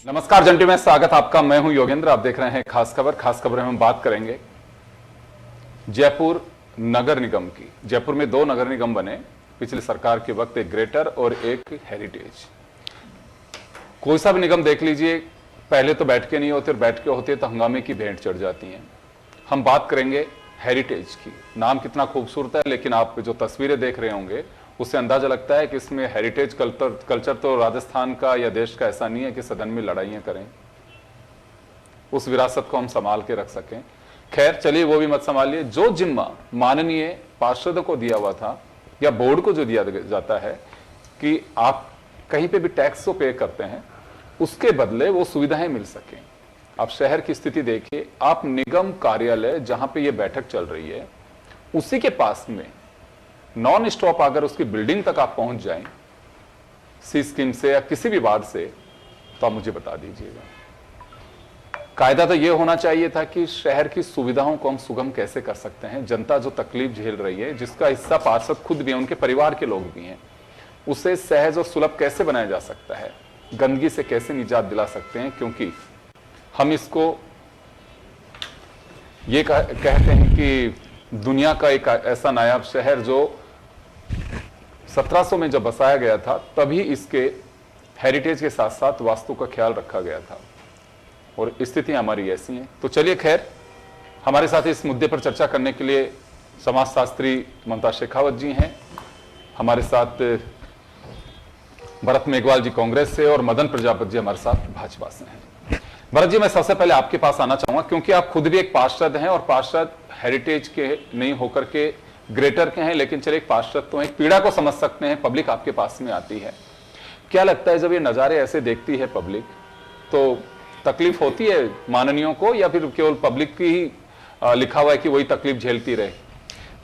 नमस्कार जंटी में स्वागत आपका। मैं हूं योगेंद्र। आप देख रहे हैं खास खबर। खास खबर में हम बात करेंगे जयपुर नगर निगम की। जयपुर में दो नगर निगम बने पिछली सरकार के वक्त, एक ग्रेटर और एक हेरिटेज। कोई सा भी निगम देख लीजिए, पहले तो बैठ के नहीं होते और बैठ के होते तो हंगामे की भेंट चढ़ जाती हैं। हम बात करेंगे हेरिटेज की। नाम कितना खूबसूरत है, लेकिन आप जो तस्वीरें देख रहे होंगे उससे अंदाजा लगता है कि इसमें हेरिटेज कल्चर तो राजस्थान का या देश का ऐसा नहीं है कि सदन में लड़ाइयां करें, उस विरासत को हम संभाल के रख सकें। खैर चलिए, वो भी मत संभालिए। जो जिम्मा माननीय पार्षदों को दिया हुआ था या बोर्ड को जो दिया जाता है कि आप कहीं पे भी टैक्स तो पे करते हैं, उसके बदले वो सुविधाएं मिल सकें। आप शहर की स्थिति देखिए, आप निगम कार्यालय जहां पे ये बैठक चल रही है उसी के पास में नॉन स्टॉप अगर उसकी बिल्डिंग तक आप पहुंच जाएं सी स्कीम से या किसी भी वार्ड से, तो आप मुझे बता दीजिएगा। कायदा तो यह होना चाहिए था कि शहर की सुविधाओं को हम सुगम कैसे कर सकते हैं। जनता जो तकलीफ झेल रही है, जिसका हिस्सा पार्षद खुद भी है, उनके परिवार के लोग भी हैं, उसे सहज और सुलभ कैसे बनाया जा सकता है, गंदगी से कैसे निजात दिला सकते हैं। क्योंकि हम इसको ये कहते हैं कि दुनिया का एक ऐसा नायाब शहर जो 1700 में जब बसाया गया था, तभी इसके हेरिटेज के साथ साथ वास्तु का ख्याल रखा गया था, और स्थितियां हमारी ऐसी हैं। तो चलिए, खैर हमारे साथ इस मुद्दे पर चर्चा करने के लिए समाजशास्त्री ममता शेखावत जी हैं, हमारे साथ भरत मेघवाल जी कांग्रेस से, और मदन प्रजापति जी हमारे साथ भाजपा से हैं। भरत जी, मैं सबसे पहले आपके पास आना चाहूंगा, क्योंकि आप खुद भी एक पार्षद हैं और पार्षद हेरिटेज के नहीं होकर के ग्रेटर के हैं, लेकिन चलिए एक पार्षद तो एक पीड़ा को समझ सकते हैं। पब्लिक आपके पास में आती है, क्या लगता है जब ये नज़ारे ऐसे देखती है पब्लिक, तो तकलीफ होती है माननीयों को, या फिर केवल पब्लिक की ही लिखा हुआ है कि वही तकलीफ झेलती रहे?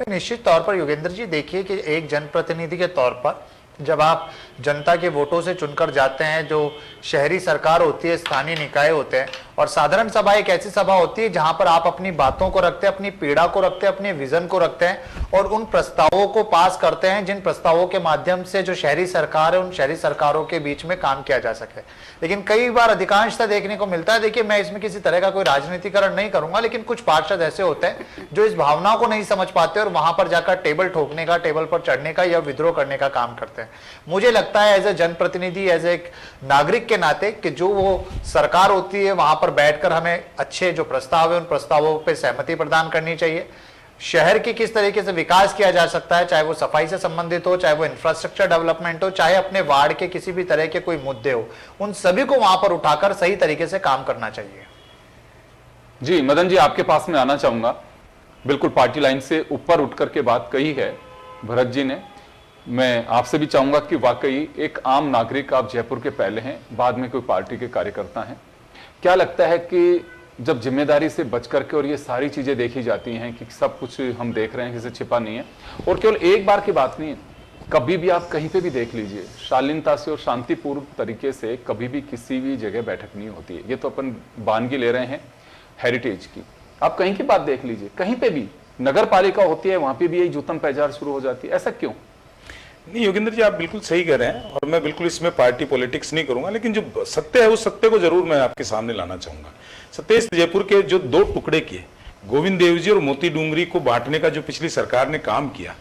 निश्चित तौर पर योगेंद्र जी, देखिए कि एक जनप्रतिनिधि के तौर पर जब आप जनता के वोटों से चुनकर जाते हैं, जो शहरी सरकार होती है, स्थानीय निकाय होते हैं, और साधारण सभा एक ऐसी सभा होती है जहां पर आप अपनी बातों को रखते हैं, अपनी पीड़ा को रखते हैं, अपने विजन को रखते हैं और उन प्रस्तावों को पास करते हैं जिन प्रस्तावों के माध्यम से जो शहरी सरकार है, उन शहरी सरकारों के बीच में काम किया जा सके। लेकिन कई बार अधिकांशतः देखने को मिलता है, देखिए मैं इसमें किसी तरह का कोई राजनीतिकरण नहीं करूंगा, लेकिन कुछ पार्षद ऐसे होते हैं जो इस भावना को नहीं समझ पाते और वहां पर जाकर टेबल ठोकने का, टेबल पर चढ़ने का या विद्रोह करने का काम करते हैं। मुझे लगता है एज ए जनप्रतिनिधि, एज एक नागरिक के नाते, कि जो वो सरकार होती है वहां पर बैठकर हमें अच्छे जो प्रस्ताव है उन प्रस्तावों पर सहमति प्रदान करनी चाहिए। शहर की किस तरीके से विकास किया जा सकता है, चाहे वो सफाई से संबंधित हो, चाहे वो इंफ्रास्ट्रक्चर डेवलपमेंट हो, चाहे अपने वार्ड के किसी भी तरह के कोई मुद्दे हो, उन सभी को वहां पर उठाकर सही तरीके से काम करना चाहिए। जी मदन जी, आपके पास में आना चाहूंगा। बिल्कुल पार्टी लाइन से ऊपर उठ करके बात कही है भरत जी ने। मैं आपसे भी चाहूंगा कि वाकई एक आम नागरिक आप जयपुर के पहले हैं, बाद में कोई पार्टी के कार्यकर्ता हैं। क्या लगता है कि जब जिम्मेदारी से बच करके और ये सारी चीजें देखी जाती हैं कि सब कुछ हम देख रहे हैं, किसी छिपा नहीं है, और केवल एक बार की बात नहीं है, कभी भी आप कहीं पे भी देख लीजिए, शालीनता से और शांतिपूर्ण तरीके से कभी भी किसी भी जगह बैठक नहीं होती है। ये तो अपन वानगी ले रहे हैं हेरिटेज की, आप कहीं की बात देख लीजिए, कहीं पे भी नगर पालिका होती है, वहां पे भी यही जूतम पैजार शुरू हो जाती है। ऐसा क्यों? नहीं योगेंद्र जी, आप बिल्कुल सही कह रहे हैं और मैं बिल्कुल इसमें पार्टी पॉलिटिक्स नहीं करूंगा, लेकिन जो सत्य है उस सत्य को जरूर मैं आपके सामने लाना चाहूंगा। सत्य इस जयपुर के जो दो टुकड़े किए, गोविंद देव जी और मोती डूंगरी को बांटने का जो पिछली सरकार ने काम किया,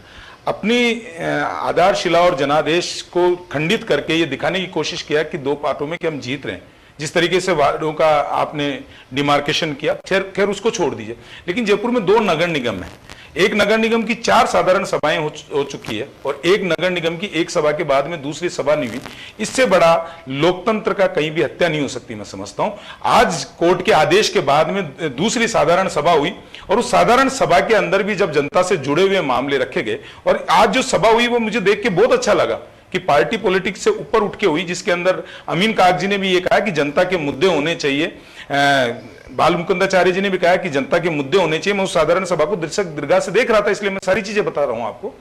अपनी आधारशिला और जनादेश को खंडित करके ये दिखाने की कोशिश किया कि दो पार्टों में कि हम जीत रहे हैं। जिस तरीके से वार्डों का आपने डिमार्केशन किया, खैर उसको छोड़ दीजिए, लेकिन जयपुर में दो नगर निगम है। एक नगर निगम की 4 साधारण सभाएं हो चुकी है और एक नगर निगम की एक सभा के बाद में दूसरी सभा नहीं हुई। इससे बड़ा लोकतंत्र का कहीं भी हत्या नहीं हो सकती, मैं समझता हूं। आज कोर्ट के आदेश के बाद में दूसरी साधारण सभा हुई और उस साधारण सभा के अंदर भी जब जनता से जुड़े हुए मामले रखे गए, और आज जो सभा हुई वो मुझे देख के बहुत अच्छा लगा कि पार्टी पॉलिटिक्स से ऊपर उठ के हुई, जिसके अंदर अमीन काग जी ने भी ये कहा कि जनता के मुद्दे होने चाहिए, बाल मुकुंदाचार्य जी ने भी कहा कि जनता के मुद्दे होने चाहिए। मैं उस साधारण सभा को दर्शक दीर्घा से देख रहा था, इसलिए मैं सारी चीजें बता रहा हूं आपको।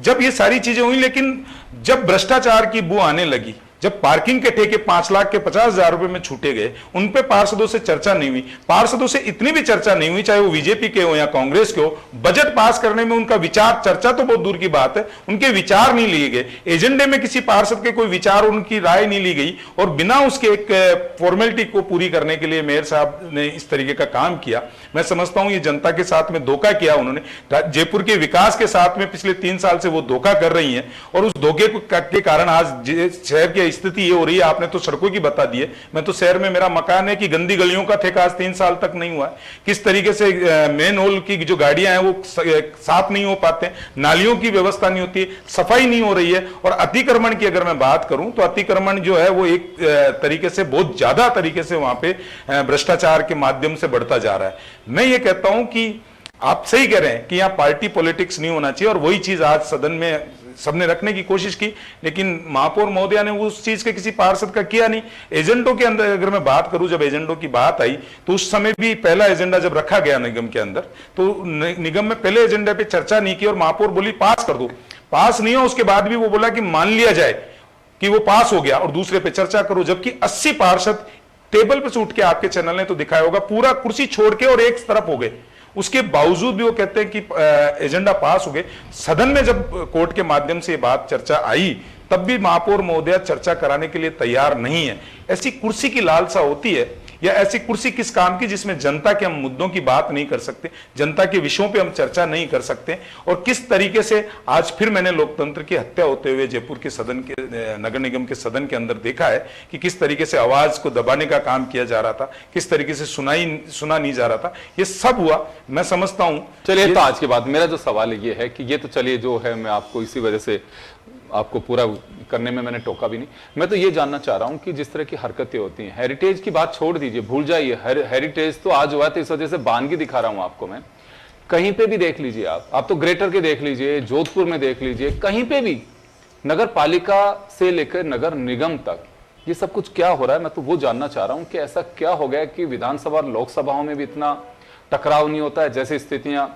जब ये सारी चीजें हुई, लेकिन जब भ्रष्टाचार की बू आने लगी, जब पार्किंग के ठेके 5,50,000 रुपए में छूटे गए, उन पे पार्षदों से चर्चा नहीं हुई। पार्षदों से इतनी भी चर्चा नहीं हुई, चाहे वो बीजेपी के हो या कांग्रेस के हो, बजट पास करने में उनका विचार, चर्चा तो बहुत दूर की बात है, उनके विचार नहीं लिए गए। एजेंडे में किसी पार्षद के कोई विचार, उनकी राय नहीं ली गई, और बिना उसके एक फॉर्मेलिटी को पूरी करने के लिए मेयर साहब ने इस तरीके का काम किया। मैं समझता हूं ये जनता के साथ में धोखा किया उन्होंने। जयपुर के विकास के साथ में पिछले 3 साल से वो धोखा कर रही हैं, और उस धोखे के कारण आज शहर की स्थिति ये हो रही है। आपने तो सड़कों की बता दी है, मैं तो शहर में मेरा मकान है कि गंदी गलियों का ठेका आज 3 साल तक नहीं हुआ है। किस तरीके से मेन होल की जो गाड़ियां हैं वो साफ नहीं हो पाते, नालियों की व्यवस्था नहीं होती, सफाई नहीं हो रही है। और अतिक्रमण की अगर मैं बात करूं तो अतिक्रमण जो है वो एक तरीके से बहुत ज्यादा तरीके से वहां पे भ्रष्टाचार के माध्यम से बढ़ता जा रहा है। मैं ये कहता हूं कि आप सही कह रहे हैं कि यहाँ पार्टी पॉलिटिक्स नहीं होना चाहिए, और वही चीज आज सदन में सबने रखने की कोशिश की, लेकिन महापौर महोदया ने उस चीज के किसी पार्षद का किया नहीं। एजेंडों के अंदर अगर मैं बात करूं, जब एजेंडों की बात आई तो उस समय भी पहला एजेंडा जब रखा गया निगम के अंदर, तो निगम में पहले एजेंडा पे चर्चा नहीं की, और महापौर बोली पास कर दो। पास नहीं हो, उसके बाद भी वो बोला कि मान लिया जाए कि वो पास हो गया और दूसरे पे चर्चा करो। जबकि 80 पार्षद टेबल पे से उठ के, आपके चैनल ने तो दिखाया होगा, पूरा कुर्सी छोड़ के और एक तरफ हो गए। उसके बावजूद भी वो कहते हैं कि एजेंडा पास हो गए। सदन में जब कोर्ट के माध्यम से ये बात चर्चा आई, तब भी महापौर महोदया चर्चा कराने के लिए तैयार नहीं है। ऐसी कुर्सी की लालसा होती है, या ऐसी कुर्सी किस काम की जिसमें जनता के हम मुद्दों की बात नहीं कर सकते, जनता के विषयों पे हम चर्चा नहीं कर सकते। और किस तरीके से आज फिर मैंने लोकतंत्र की हत्या होते हुए जयपुर के सदन के, नगर निगम के सदन के अंदर देखा है कि किस तरीके से आवाज को दबाने का काम किया जा रहा था, किस तरीके से सुना नहीं जा रहा था। ये सब हुआ, मैं समझता हूं। चलिए, तो आज के बाद मेरा जो सवाल ये है कि ये तो चलिए जो है, मैं आपको इसी वजह से आपको पूरा करने में मैंने टोका भी नहीं। मैं तो ये जानना चाह रहा हूं कि जिस तरह की हरकतें होती हैं, हेरिटेज की बात छोड़ दीजिए, भूल जाइए, हेरिटेज तो आज हुआ है, तो इस वजह से बानगी दिखा रहा हूं आपको मैं। कहीं पे भी देख लीजिए, आप तो ग्रेटर के देख लीजिए, जोधपुर में देख लीजिए, कहीं पे भी नगर पालिका से लेकर नगर निगम तक ये सब कुछ क्या हो रहा है। मैं तो वो जानना चाह रहा हूं कि ऐसा क्या हो गया कि विधानसभा और लोकसभाओं में भी इतना टकराव नहीं होता है, जैसे स्थितियां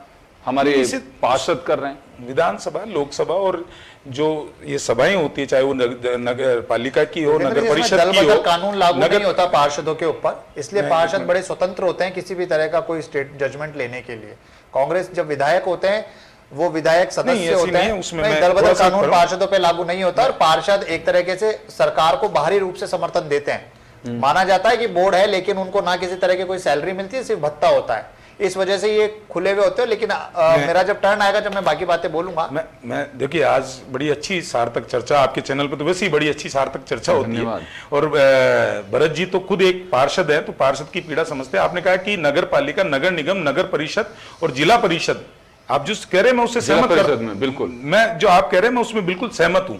हमारे पार्षद कर रहे हैं। विधानसभा, लोकसभा और जो ये सभाएं होती है, चाहे वो नगर पालिका की हो, नगर परिषद की हो, कानून लागू नहीं होता पार्षदों के ऊपर, इसलिए पार्षद बड़े स्वतंत्र होते हैं किसी भी तरह का कोई स्टेट जजमेंट लेने के लिए। कांग्रेस जब विधायक होते हैं, वो विधायक सदस्य होते हैं, उसमें दल बदल कानून पार्षदों पे लागू नहीं होता। और पार्षद एक तरीके से सरकार को बाहरी रूप से समर्थन देते हैं। माना जाता है कि बोर्ड है, लेकिन उनको ना किसी तरह की कोई सैलरी मिलती है, सिर्फ भत्ता होता है। इस वजह से ये खुले हुए होते हैं। लेकिन मेरा जब टर्न आएगा, जब मैं बाकी बातें बोलूंगा, मैं देखिए, आज बड़ी अच्छी सार्थक चर्चा आपके चैनल पर, तो वैसे ही बड़ी अच्छी सार्थक चर्चा होती है। और भरत जी तो खुद एक पार्षद है, तो पार्षद की पीड़ा समझते हैं। आपने कहा कि नगर पालिका, नगर निगम, नगर परिषद और जिला परिषद, आप जो कह रहे हैं मैं उससे सहमत में बिल्कुल, मैं जो आप कह रहे हैं मैं उसमें बिल्कुल सहमत हूं।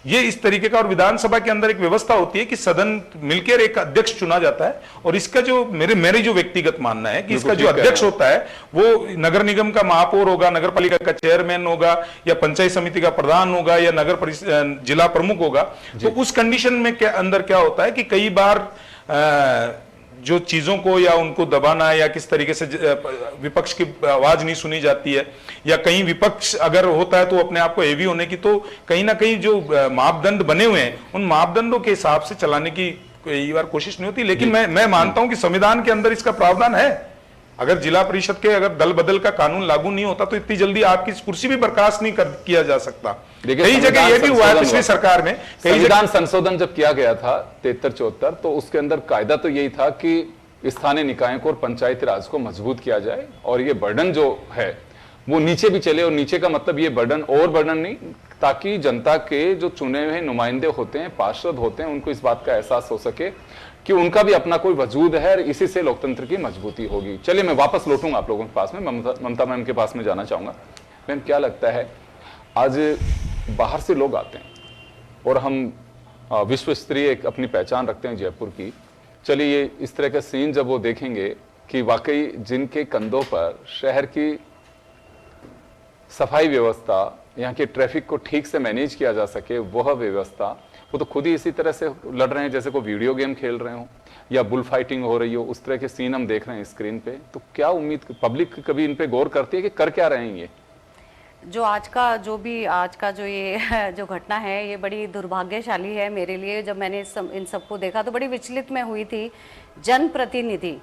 ये इस तरीके का, और विधानसभा के अंदर एक व्यवस्था होती है कि सदन मिलकर एक अध्यक्ष चुना जाता है, और इसका जो मेरी जो व्यक्तिगत मानना है कि इसका जो अध्यक्ष होता है वो नगर निगम का महापौर होगा, नगर पालिका का चेयरमैन होगा, या पंचायत समिति का प्रधान होगा, या नगर परिषद जिला प्रमुख होगा। तो उस कंडीशन में अंदर क्या होता है कि कई बार जो चीजों को या उनको दबाना, या किस तरीके से विपक्ष की आवाज नहीं सुनी जाती है, या कहीं विपक्ष अगर होता है तो अपने आप को हेवी होने की, तो कहीं ना कहीं जो मापदंड बने हुए हैं उन मापदंडों के हिसाब से चलाने की कई बार कोशिश नहीं होती। लेकिन मैं मानता हूं कि संविधान के अंदर इसका प्रावधान है। अगर जिला परिषद के अगर दल बदल का कानून लागू नहीं होता तो इतनी जल्दी आपकी कुर्सी भी बर्खास्त नहीं किया जा सकता। कई जगह ये भी हुआ है पिछली सरकार में। संविधान संशोधन जब किया गया था 73-74, तो उसके अंदर कायदा तो यही था कि स्थानीय निकायों को और पंचायती राज को मजबूत किया जाए, और ये बर्डन जो है वो नीचे भी चले। और नीचे का मतलब ये बर्डन और बर्डन नहीं, ताकि जनता के जो चुने हुए नुमाइंदे होते हैं, पार्षद होते हैं, उनको इस बात का एहसास हो सके कि उनका भी अपना कोई वजूद है, और इसी से लोकतंत्र की मजबूती होगी। चलिए, मैं वापस लौटूंगा आप लोगों के पास में, ममता मैम के पास में जाना चाहूंगा। मैम, क्या लगता है, आज बाहर से लोग आते हैं और हम विश्व स्तरीय एक अपनी पहचान रखते हैं जयपुर की। चलिए, ये इस तरह का सीन जब वो देखेंगे कि वाकई जिनके कंधों पर शहर की सफाई व्यवस्था, यहाँ के ट्रैफिक को ठीक से मैनेज किया जा सके, वह व्यवस्था, वो तो खुद ही इसी तरह से लड़ रहे हैं जैसे कोई वीडियो गेम खेल रहे हो या बुल फाइटिंग हो रही हो। उस तरह के सीन हम देख रहे हैं स्क्रीन पे। तो क्या उम्मीद, पब्लिक कभी इन पे गौर करती है कि कर क्या रहे हैं ये? जो आज का जो ये जो घटना है ये बड़ी दुर्भाग्यशाली है मेरे लिए। जब मैंने इन सबको देखा तो बड़ी विचलित मैं हुई थी। जनप्रतिनिधि,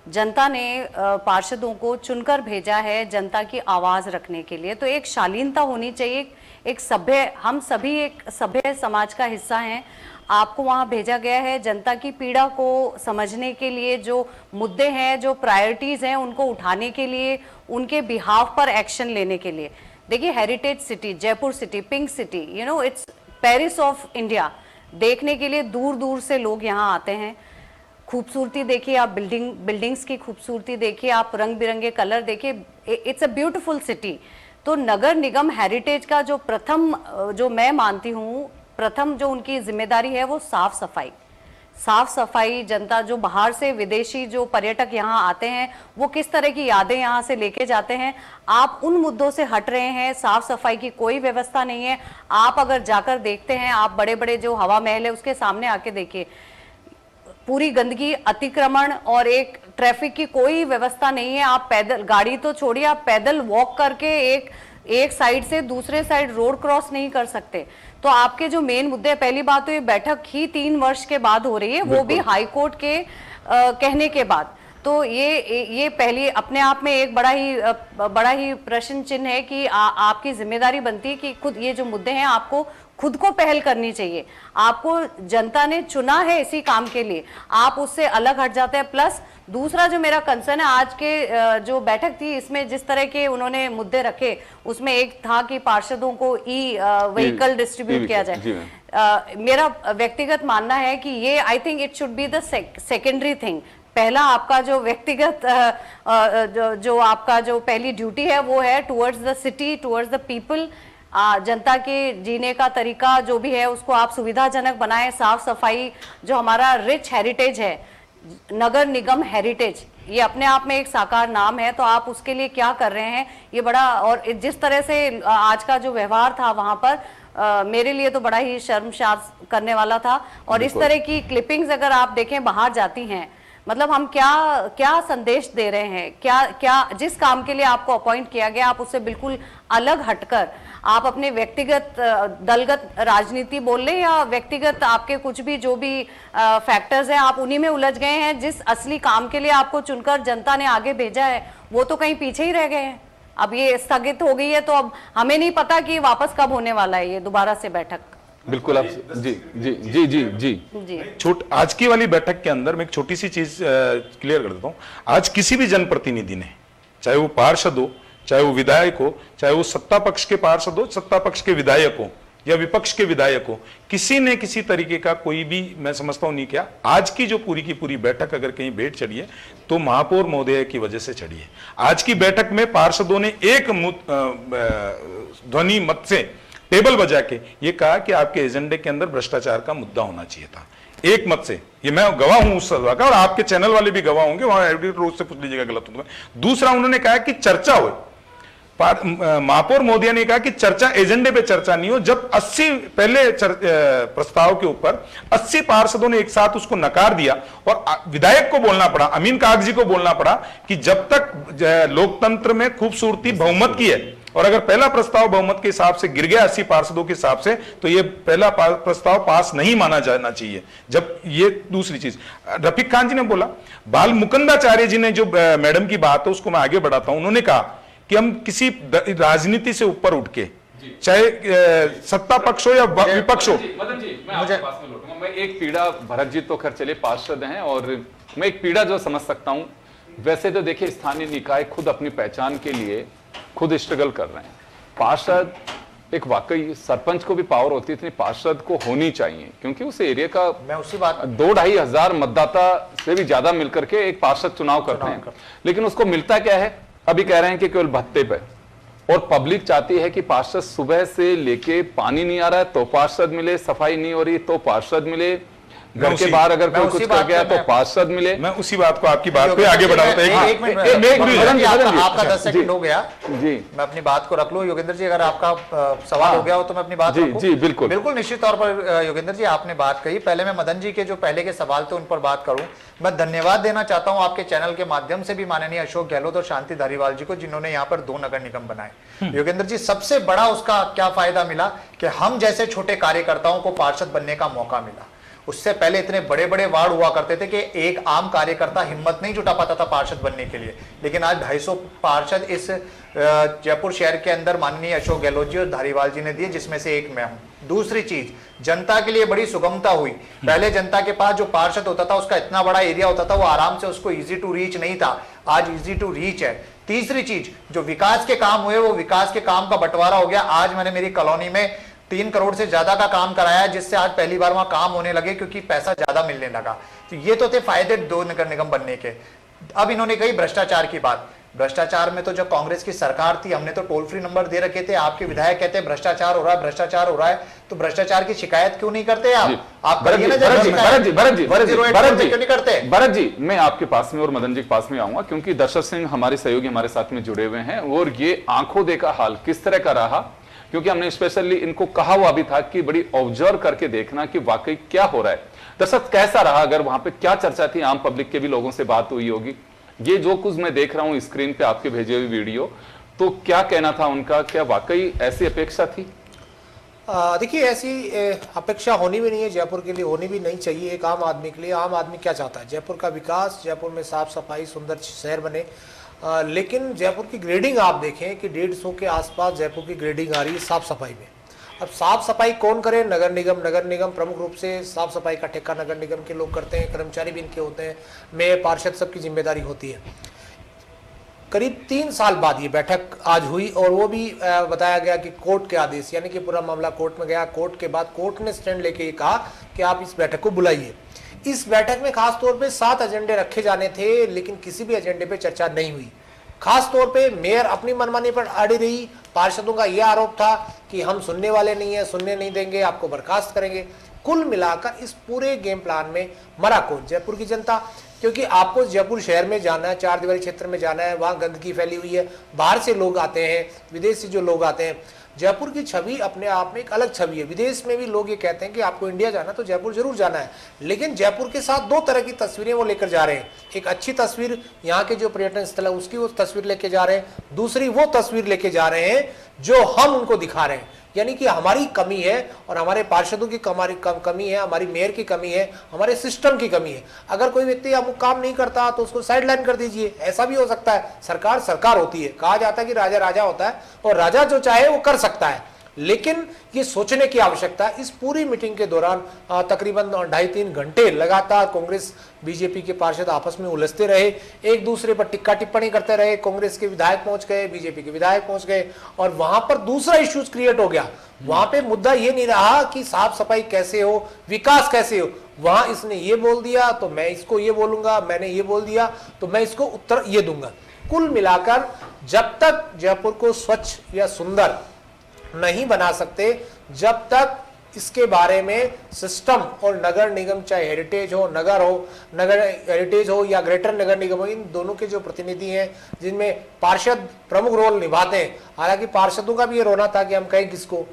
जनता ने पार्षदों को चुनकर भेजा है जनता की आवाज रखने के लिए, तो एक शालीनता होनी चाहिए। एक सभ्य, हम सभी एक सभ्य समाज का हिस्सा हैं। आपको वहां भेजा गया है जनता की पीड़ा को समझने के लिए, जो मुद्दे हैं, जो प्रायोरिटीज हैं, उनको उठाने के लिए, उनके बिहाफ पर एक्शन लेने के लिए। देखिए, heritage city, Jaipur city, pink city, you know it's Paris of India, देखने के लिए दूर दूर से लोग यहाँ आते हैं। खूबसूरती देखिए आप, बिल्डिंग्स की खूबसूरती देखिए आप, रंग बिरंगे कलर देखिए, इट्स अ ब्यूटीफुल सिटी। तो नगर निगम हेरिटेज का जो प्रथम, जो मैं मानती हूँ प्रथम जो उनकी जिम्मेदारी है वो साफ सफाई। जनता जो बाहर से, विदेशी जो पर्यटक यहाँ आते हैं, वो किस तरह की यादें यहाँ से लेके जाते हैं। आप उन मुद्दों से हट रहे हैं, साफ सफाई की कोई व्यवस्था नहीं है। आप अगर जाकर देखते हैं, आप बड़े बड़े जो हवा महल है उसके सामने आके देखिए, पूरी गंदगी, अतिक्रमण और एक ट्रैफिक की कोई व्यवस्था नहीं है। आप पैदल, गाड़ी तो छोड़िए, आप पैदल वॉक करके एक साइड से दूसरे साइड रोड क्रॉस नहीं कर सकते। तो आपके जो मेन मुद्दे, पहली बात तो ये बैठक ही 3 वर्ष के बाद हो रही है, वो भी हाई कोर्ट के कहने के बाद। तो ये पहली अपने आप में एक बड़ा ही प्रश्न चिन्ह है कि आपकी जिम्मेदारी बनती है कि खुद ये जो मुद्दे हैं आपको खुद को पहल करनी चाहिए। आपको जनता ने चुना है इसी काम के लिए, आप उससे अलग हट जाते हैं। प्लस दूसरा जो मेरा कंसर्न है, आज के जो बैठक थी इसमें जिस तरह के उन्होंने मुद्दे रखे, उसमें एक था कि पार्षदों को व्हीकल डिस्ट्रीब्यूट किया जाए। मेरा व्यक्तिगत मानना है कि ये, I think it should be the secondary thing. पहला आपका जो व्यक्तिगत जो आपका जो पहली ड्यूटी है वो है towards the city, towards the people. जनता के जीने का तरीका जो भी है उसको आप सुविधाजनक बनाएं। साफ सफाई, जो हमारा रिच हेरिटेज है, नगर निगम हेरिटेज, ये अपने आप में एक साकार नाम है। तो आप उसके लिए क्या कर रहे हैं, ये बड़ा, और जिस तरह से आज का जो व्यवहार था वहां पर मेरे लिए तो बड़ा ही शर्मसार करने वाला था। और इस तरह की क्लिपिंग्स अगर आप देखें बाहर जाती हैं, मतलब हम क्या संदेश दे रहे हैं, क्या जिस काम के लिए आपको अपॉइंट किया गया आप उससे बिल्कुल अलग हटकर आप अपने व्यक्तिगत दलगत राजनीति बोल लें या व्यक्तिगत आपके कुछ भी जो भी फैक्टर्स हैं, आप उन्हीं में उलझ गए हैं। जिस असली काम के लिए आपको चुनकर जनता ने आगे भेजा है वो तो कहीं पीछे ही रह गए हैं। अब ये स्थगित हो गई है तो अब हमें नहीं पता कि वापस कब होने वाला है ये दोबारा से बैठक। बिल्कुल, आप जी जी जी जी जी जी। आज की वाली बैठक के अंदर मैं एक छोटी सी चीज क्लियर कर देता हूं। आज किसी भी जनप्रतिनिधि ने, चाहे वो पार्षद हो, चाहे वो विधायक हो, चाहे वो सत्ता पक्ष के पार्षद हो, सत्ता पक्ष के विधायक हो या विपक्ष के विधायक हो, किसी ने किसी तरीके का कोई भी, मैं समझता हूं, नहीं किया। आज की जो पूरी की पूरी बैठक अगर कहीं भेंट चढ़ी है तो महापौर महोदय की वजह से चढ़ी है। आज की बैठक में पार्षदों ने एक ध्वनि मत से टेबल बजा के ये कहा कि आपके एजेंडे के अंदर भ्रष्टाचार का मुद्दा होना चाहिए था, एक मत से। ये मैं गवाह हूं उस सभा का और आपके चैनल वाले भी गवाह होंगे, वहां एडिटर रोज से पूछ लीजिएगा गलत हो तो। दूसरा, उन्होंने कहा कि चर्चा हो, महापौर महोदय ने कहा कि चर्चा एजेंडे पे चर्चा नहीं हो। जब 80 पहले प्रस्ताव के ऊपर 80 पार्षदों ने एक साथ उसको नकार दिया और विधायक को बोलना पड़ा, अमीन कागजी को बोलना पड़ा कि जब तक लोकतंत्र में खूबसूरती बहुमत की है, और अगर पहला प्रस्ताव बहुमत के हिसाब से गिर गया 80 पार्षदों के हिसाब से, तो ये पहला प्रस्ताव पास नहीं माना जाना चाहिए। जब ये दूसरी चीज रफीक खान जी ने बोला, बाल मुकुंदाचार्य जी ने जो मैडम की बात है उसको मैं आगे बढ़ाता हूं, उन्होंने कहा कि हम किसी राजनीति से ऊपर उठ के, चाहे सत्ता पक्ष हो या विपक्ष हो। मदन जी, मैं आपके पास में लौटूंगा। मैं एक पीड़ा, भरत जी तो खैर चले पार्षद हैं, और मैं एक पीड़ा जो समझ सकता हूं, वैसे तो देखिए स्थानीय निकाय खुद अपनी पहचान के लिए खुद स्ट्रगल कर रहे हैं। पार्षद एक, वाकई सरपंच को भी पावर होती है, इतनी पार्षद को होनी चाहिए, क्योंकि उस एरिया का मैं उसी बात 2-2.5 हजार मतदाता से भी ज्यादा मिलकर के एक पार्षद चुनाव करते हैं। लेकिन उसको मिलता क्या है, अभी कह रहे हैं कि केवल भत्ते पे, और पब्लिक चाहती है कि पार्षद सुबह से लेके पानी नहीं आ रहा है तो पार्षद मिले, सफाई नहीं हो रही तो पार्षद मिले, घर के बाहर अगर मैं कोई उसी कुछ बात कर गया पे तो मैं- पार्षद मिले। मैं उसी बात को, आपकी बात पे योगेंद्र आगे जी, बढ़ा रहा था। एक मिनट आपका 10 सेकंड हो गया, जी मैं अपनी बात को रख लूं। योगेंद्र जी, अगर आपका सवाल हो गया हो तो मैं अपनी बात जी, रखूं? जी, बिल्कुल। बिल्कुल निश्चित तौर पर योगेंद्र जी, आपने बात कही। पहले मैं मदन जी के जो पहले के सवाल थे उन पर बात करूं। मैं धन्यवाद देना चाहता हूं आपके चैनल के माध्यम से भी माननीय अशोक गहलोत और शांति धारीवाल जी को, जिन्होंने यहाँ पर 2 नगर निगम बनाए। योगेंद्र जी, सबसे बड़ा उसका क्या फायदा मिला कि हम जैसे छोटे कार्यकर्ताओं को पार्षद बनने का मौका मिला। उससे पहले इतने बड़े बड़े वार्ड हुआ करते थे कि एक आम कार्यकर्ता हिम्मत नहीं जुटा पाता था पार्षद बनने के लिए, लेकिन आज 250 पार्षद इस जयपुर शहर के अंदर माननीय अशोक गहलोत जी और धारीवाल जी ने दिए, जिसमें से एक मैं हूं। दूसरी चीज, जनता के लिए बड़ी सुगमता हुई। पहले जनता के पास जो पार्षद होता था उसका इतना बड़ा एरिया होता था, वो आराम से उसको इजी टू रीच नहीं था, आज इजी टू रीच है। तीसरी चीज, जो विकास के काम हुए वो विकास के काम का बंटवारा हो गया। आज मैंने मेरी कॉलोनी में 3 करोड़ से ज्यादा का काम कराया है, जिससे आज पहली बार वहां काम होने लगे, क्योंकि पैसा ज्यादा मिलने लगा। तो ये तो थे फायदे 2 नगर निगम बनने के। अब इन्होंने कही भ्रष्टाचार की बात। भ्रष्टाचार में तो जब कांग्रेस की सरकार थी, हमने तो टोल फ्री नंबर दे रखे थे। आपके विधायक कहते हैं भ्रष्टाचार हो रहा है, भ्रष्टाचार हो रहा है, तो भ्रष्टाचार की शिकायत क्यों नहीं करते आप करिए ना जरा शिकायत। क्यों नहीं करते? भरत जी, मैं आपके पास में और मदन जी के पास में आऊंगा, क्योंकि दर्शक सिंह हमारे सहयोगी हमारे साथ में जुड़े हुए हैं, और ये आंखों देखा हाल किस तरह का रहा, क्योंकि हमने स्पेशली इनको कहा हुआ भी था कि बड़ी ऑब्जर्व करके देखना कि वाकई क्या हो रहा है। दर्शक, कैसा रहा, अगर वहां पे क्या चर्चा थी, आम पब्लिक के भी लोगों से बात हुई होगी। ये जो कुछ मैं देख रहा हूं स्क्रीन पे आपके भेजे हुए वीडियो, तो क्या कहना था उनका, क्या वाकई ऐसी अपेक्षा थी? देखिए, ऐसी अपेक्षा होनी भी नहीं है, जयपुर के लिए होनी भी नहीं चाहिए। एक आम आदमी के लिए, आम आदमी क्या चाहता है? जयपुर का विकास, जयपुर में साफ सफाई, सुंदर शहर बने। लेकिन जयपुर की ग्रेडिंग आप देखें कि 150 के आसपास जयपुर की ग्रेडिंग आ रही है साफ सफाई में। अब साफ सफाई कौन करे? नगर निगम। नगर निगम प्रमुख रूप से साफ सफाई का ठेका नगर निगम के लोग करते हैं, कर्मचारी भी इनके होते हैं, मेयर, पार्षद, सबकी जिम्मेदारी होती है। करीब 3 साल बाद ये बैठक आज हुई, और वो भी बताया गया कि कोर्ट के आदेश, यानी कि पूरा मामला कोर्ट में गया। कोर्ट के बाद कोर्ट ने स्टैंड लेके ये कहा कि आप इस बैठक को बुलाइए। इस बैठक में खास तौर पे 7 एजेंडे रखे जाने थे, लेकिन किसी भी एजेंडे पे चर्चा नहीं हुई। खास तौर पे मेयर अपनी मनमानी पर अड़ी रही। पार्षदों का यह आरोप था कि हम सुनने वाले नहीं है, सुनने नहीं देंगे, आपको बर्खास्त करेंगे। कुल मिलाकर इस पूरे गेम प्लान में मरा कौन? जयपुर की जनता। क्योंकि आपको जयपुर शहर में जाना है, 4 दीवारी क्षेत्र में जाना है, वहाँ गंदगी फैली हुई है, बाहर से लोग आते हैं, विदेश से जो लोग आते हैं। जयपुर की छवि अपने आप में एक अलग छवि है। विदेश में भी लोग ये कहते हैं कि आपको इंडिया जाना तो जयपुर जरूर जाना है, लेकिन जयपुर के साथ 2 तरह की तस्वीरें वो लेकर जा रहे हैं। एक अच्छी तस्वीर, यहाँ के जो पर्यटन स्थल है उसकी वो तस्वीर लेके जा रहे हैं। दूसरी वो तस्वीर लेके जा रहे हैं जो हम उनको दिखा रहे हैं, यानी कि हमारी कमी है, और हमारे पार्षदों की कमी है, हमारी मेयर की कमी है, हमारे सिस्टम की कमी है। अगर कोई व्यक्ति अमुक काम नहीं करता तो उसको साइडलाइन कर दीजिए, ऐसा भी हो सकता है। सरकार सरकार होती है, कहा जाता है कि राजा राजा होता है, और राजा जो चाहे वो कर सकता है, लेकिन ये सोचने की आवश्यकता है। इस पूरी मीटिंग के दौरान तकरीबन 2.5-3 घंटे लगातार कांग्रेस बीजेपी के पार्षद आपस में उलझते रहे, एक दूसरे पर टिक्का टिप्पणी करते रहे। कांग्रेस के विधायक पहुंच गए, बीजेपी के विधायक पहुंच गए, और वहां पर दूसरा इश्यूज क्रिएट हो गया। वहां पे मुद्दा ये नहीं रहा कि साफ सफाई कैसे हो, विकास कैसे हो। वहां इसने ये बोल दिया तो मैं इसको ये बोलूंगा, मैंने ये बोल दिया तो मैं इसको उत्तर ये दूंगा। कुल मिलाकर जब तक जयपुर को स्वच्छ या सुंदर नहीं बना सकते, जब तक इसके बारे में सिस्टम और नगर निगम, चाहे हेरिटेज हो, नगर हेरिटेज हो या ग्रेटर नगर निगम हो, इन दोनों के जो प्रतिनिधि हैं जिनमें पार्षद प्रमुख रोल निभाते हैं। हालांकि पार्षदों का भी ये रोना था कि हम कहें किसको,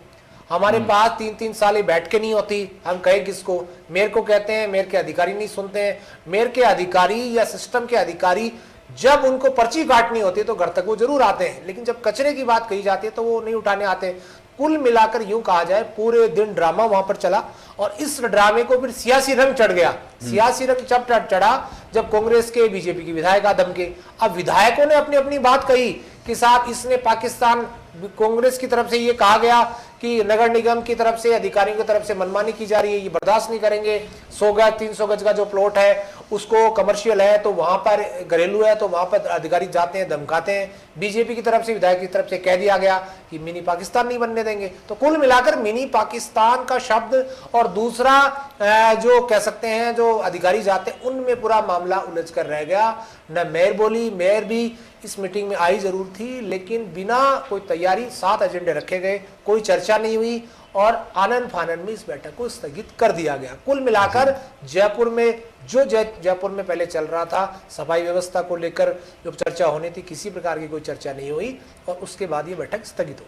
हमारे पास 3-3 साल बैठ के नहीं होती, हम कहें किसको। मेयर को कहते हैं, मेयर के अधिकारी नहीं सुनते हैं। मेयर के अधिकारी या सिस्टम के अधिकारी जब उनको पर्ची काटनी होती है तो घर तक वो जरूर आते हैं, लेकिन जब कचरे की बात कही जाती है तो वो नहीं उठाने आते। कुल मिलाकर यूं कहा जाए पूरे दिन ड्रामा वहां पर चला, और इस ड्रामे को फिर सियासी रंग चढ़ गया। सियासी रंग जब चढ़ा जब कांग्रेस के, बीजेपी के विधायक आदम के, अब विधायकों ने अपनी अपनी बात कही कि साहब इसने पाकिस्तान, कांग्रेस की तरफ से ये कहा गया कि नगर निगम की तरफ से, अधिकारियों की तरफ से मनमानी की जा रही है, ये बर्दाश्त नहीं करेंगे। 100 गज 300 गज का जो प्लॉट है उसको कमर्शियल है तो वहां पर, घरेलू है तो वहां पर अधिकारी जाते हैं, धमकाते हैं। बीजेपी की तरफ से, विधायक की तरफ से कह दिया गया कि मिनी पाकिस्तान नहीं बनने देंगे। तो कुल मिलाकर मिनी पाकिस्तान का शब्द और दूसरा जो कह सकते हैं जो अधिकारी जाते हैं, उनमें पूरा मामला उलझ कर रह गया। न मेयर बोली, मेयर भी इस मीटिंग में आई जरूर थी, लेकिन बिना कोई तैयारी 7 एजेंडे रखे गए, कोई चर्चा नहीं हुई, और आनन फानन में इस बैठक को स्थगित कर दिया गया। कुल मिलाकर जयपुर में जो जयपुर में पहले चल रहा था सफाई व्यवस्था को लेकर जो चर्चा होनी थी, किसी प्रकार की कोई चर्चा नहीं हुई और उसके बाद ये बैठक स्थगित हो।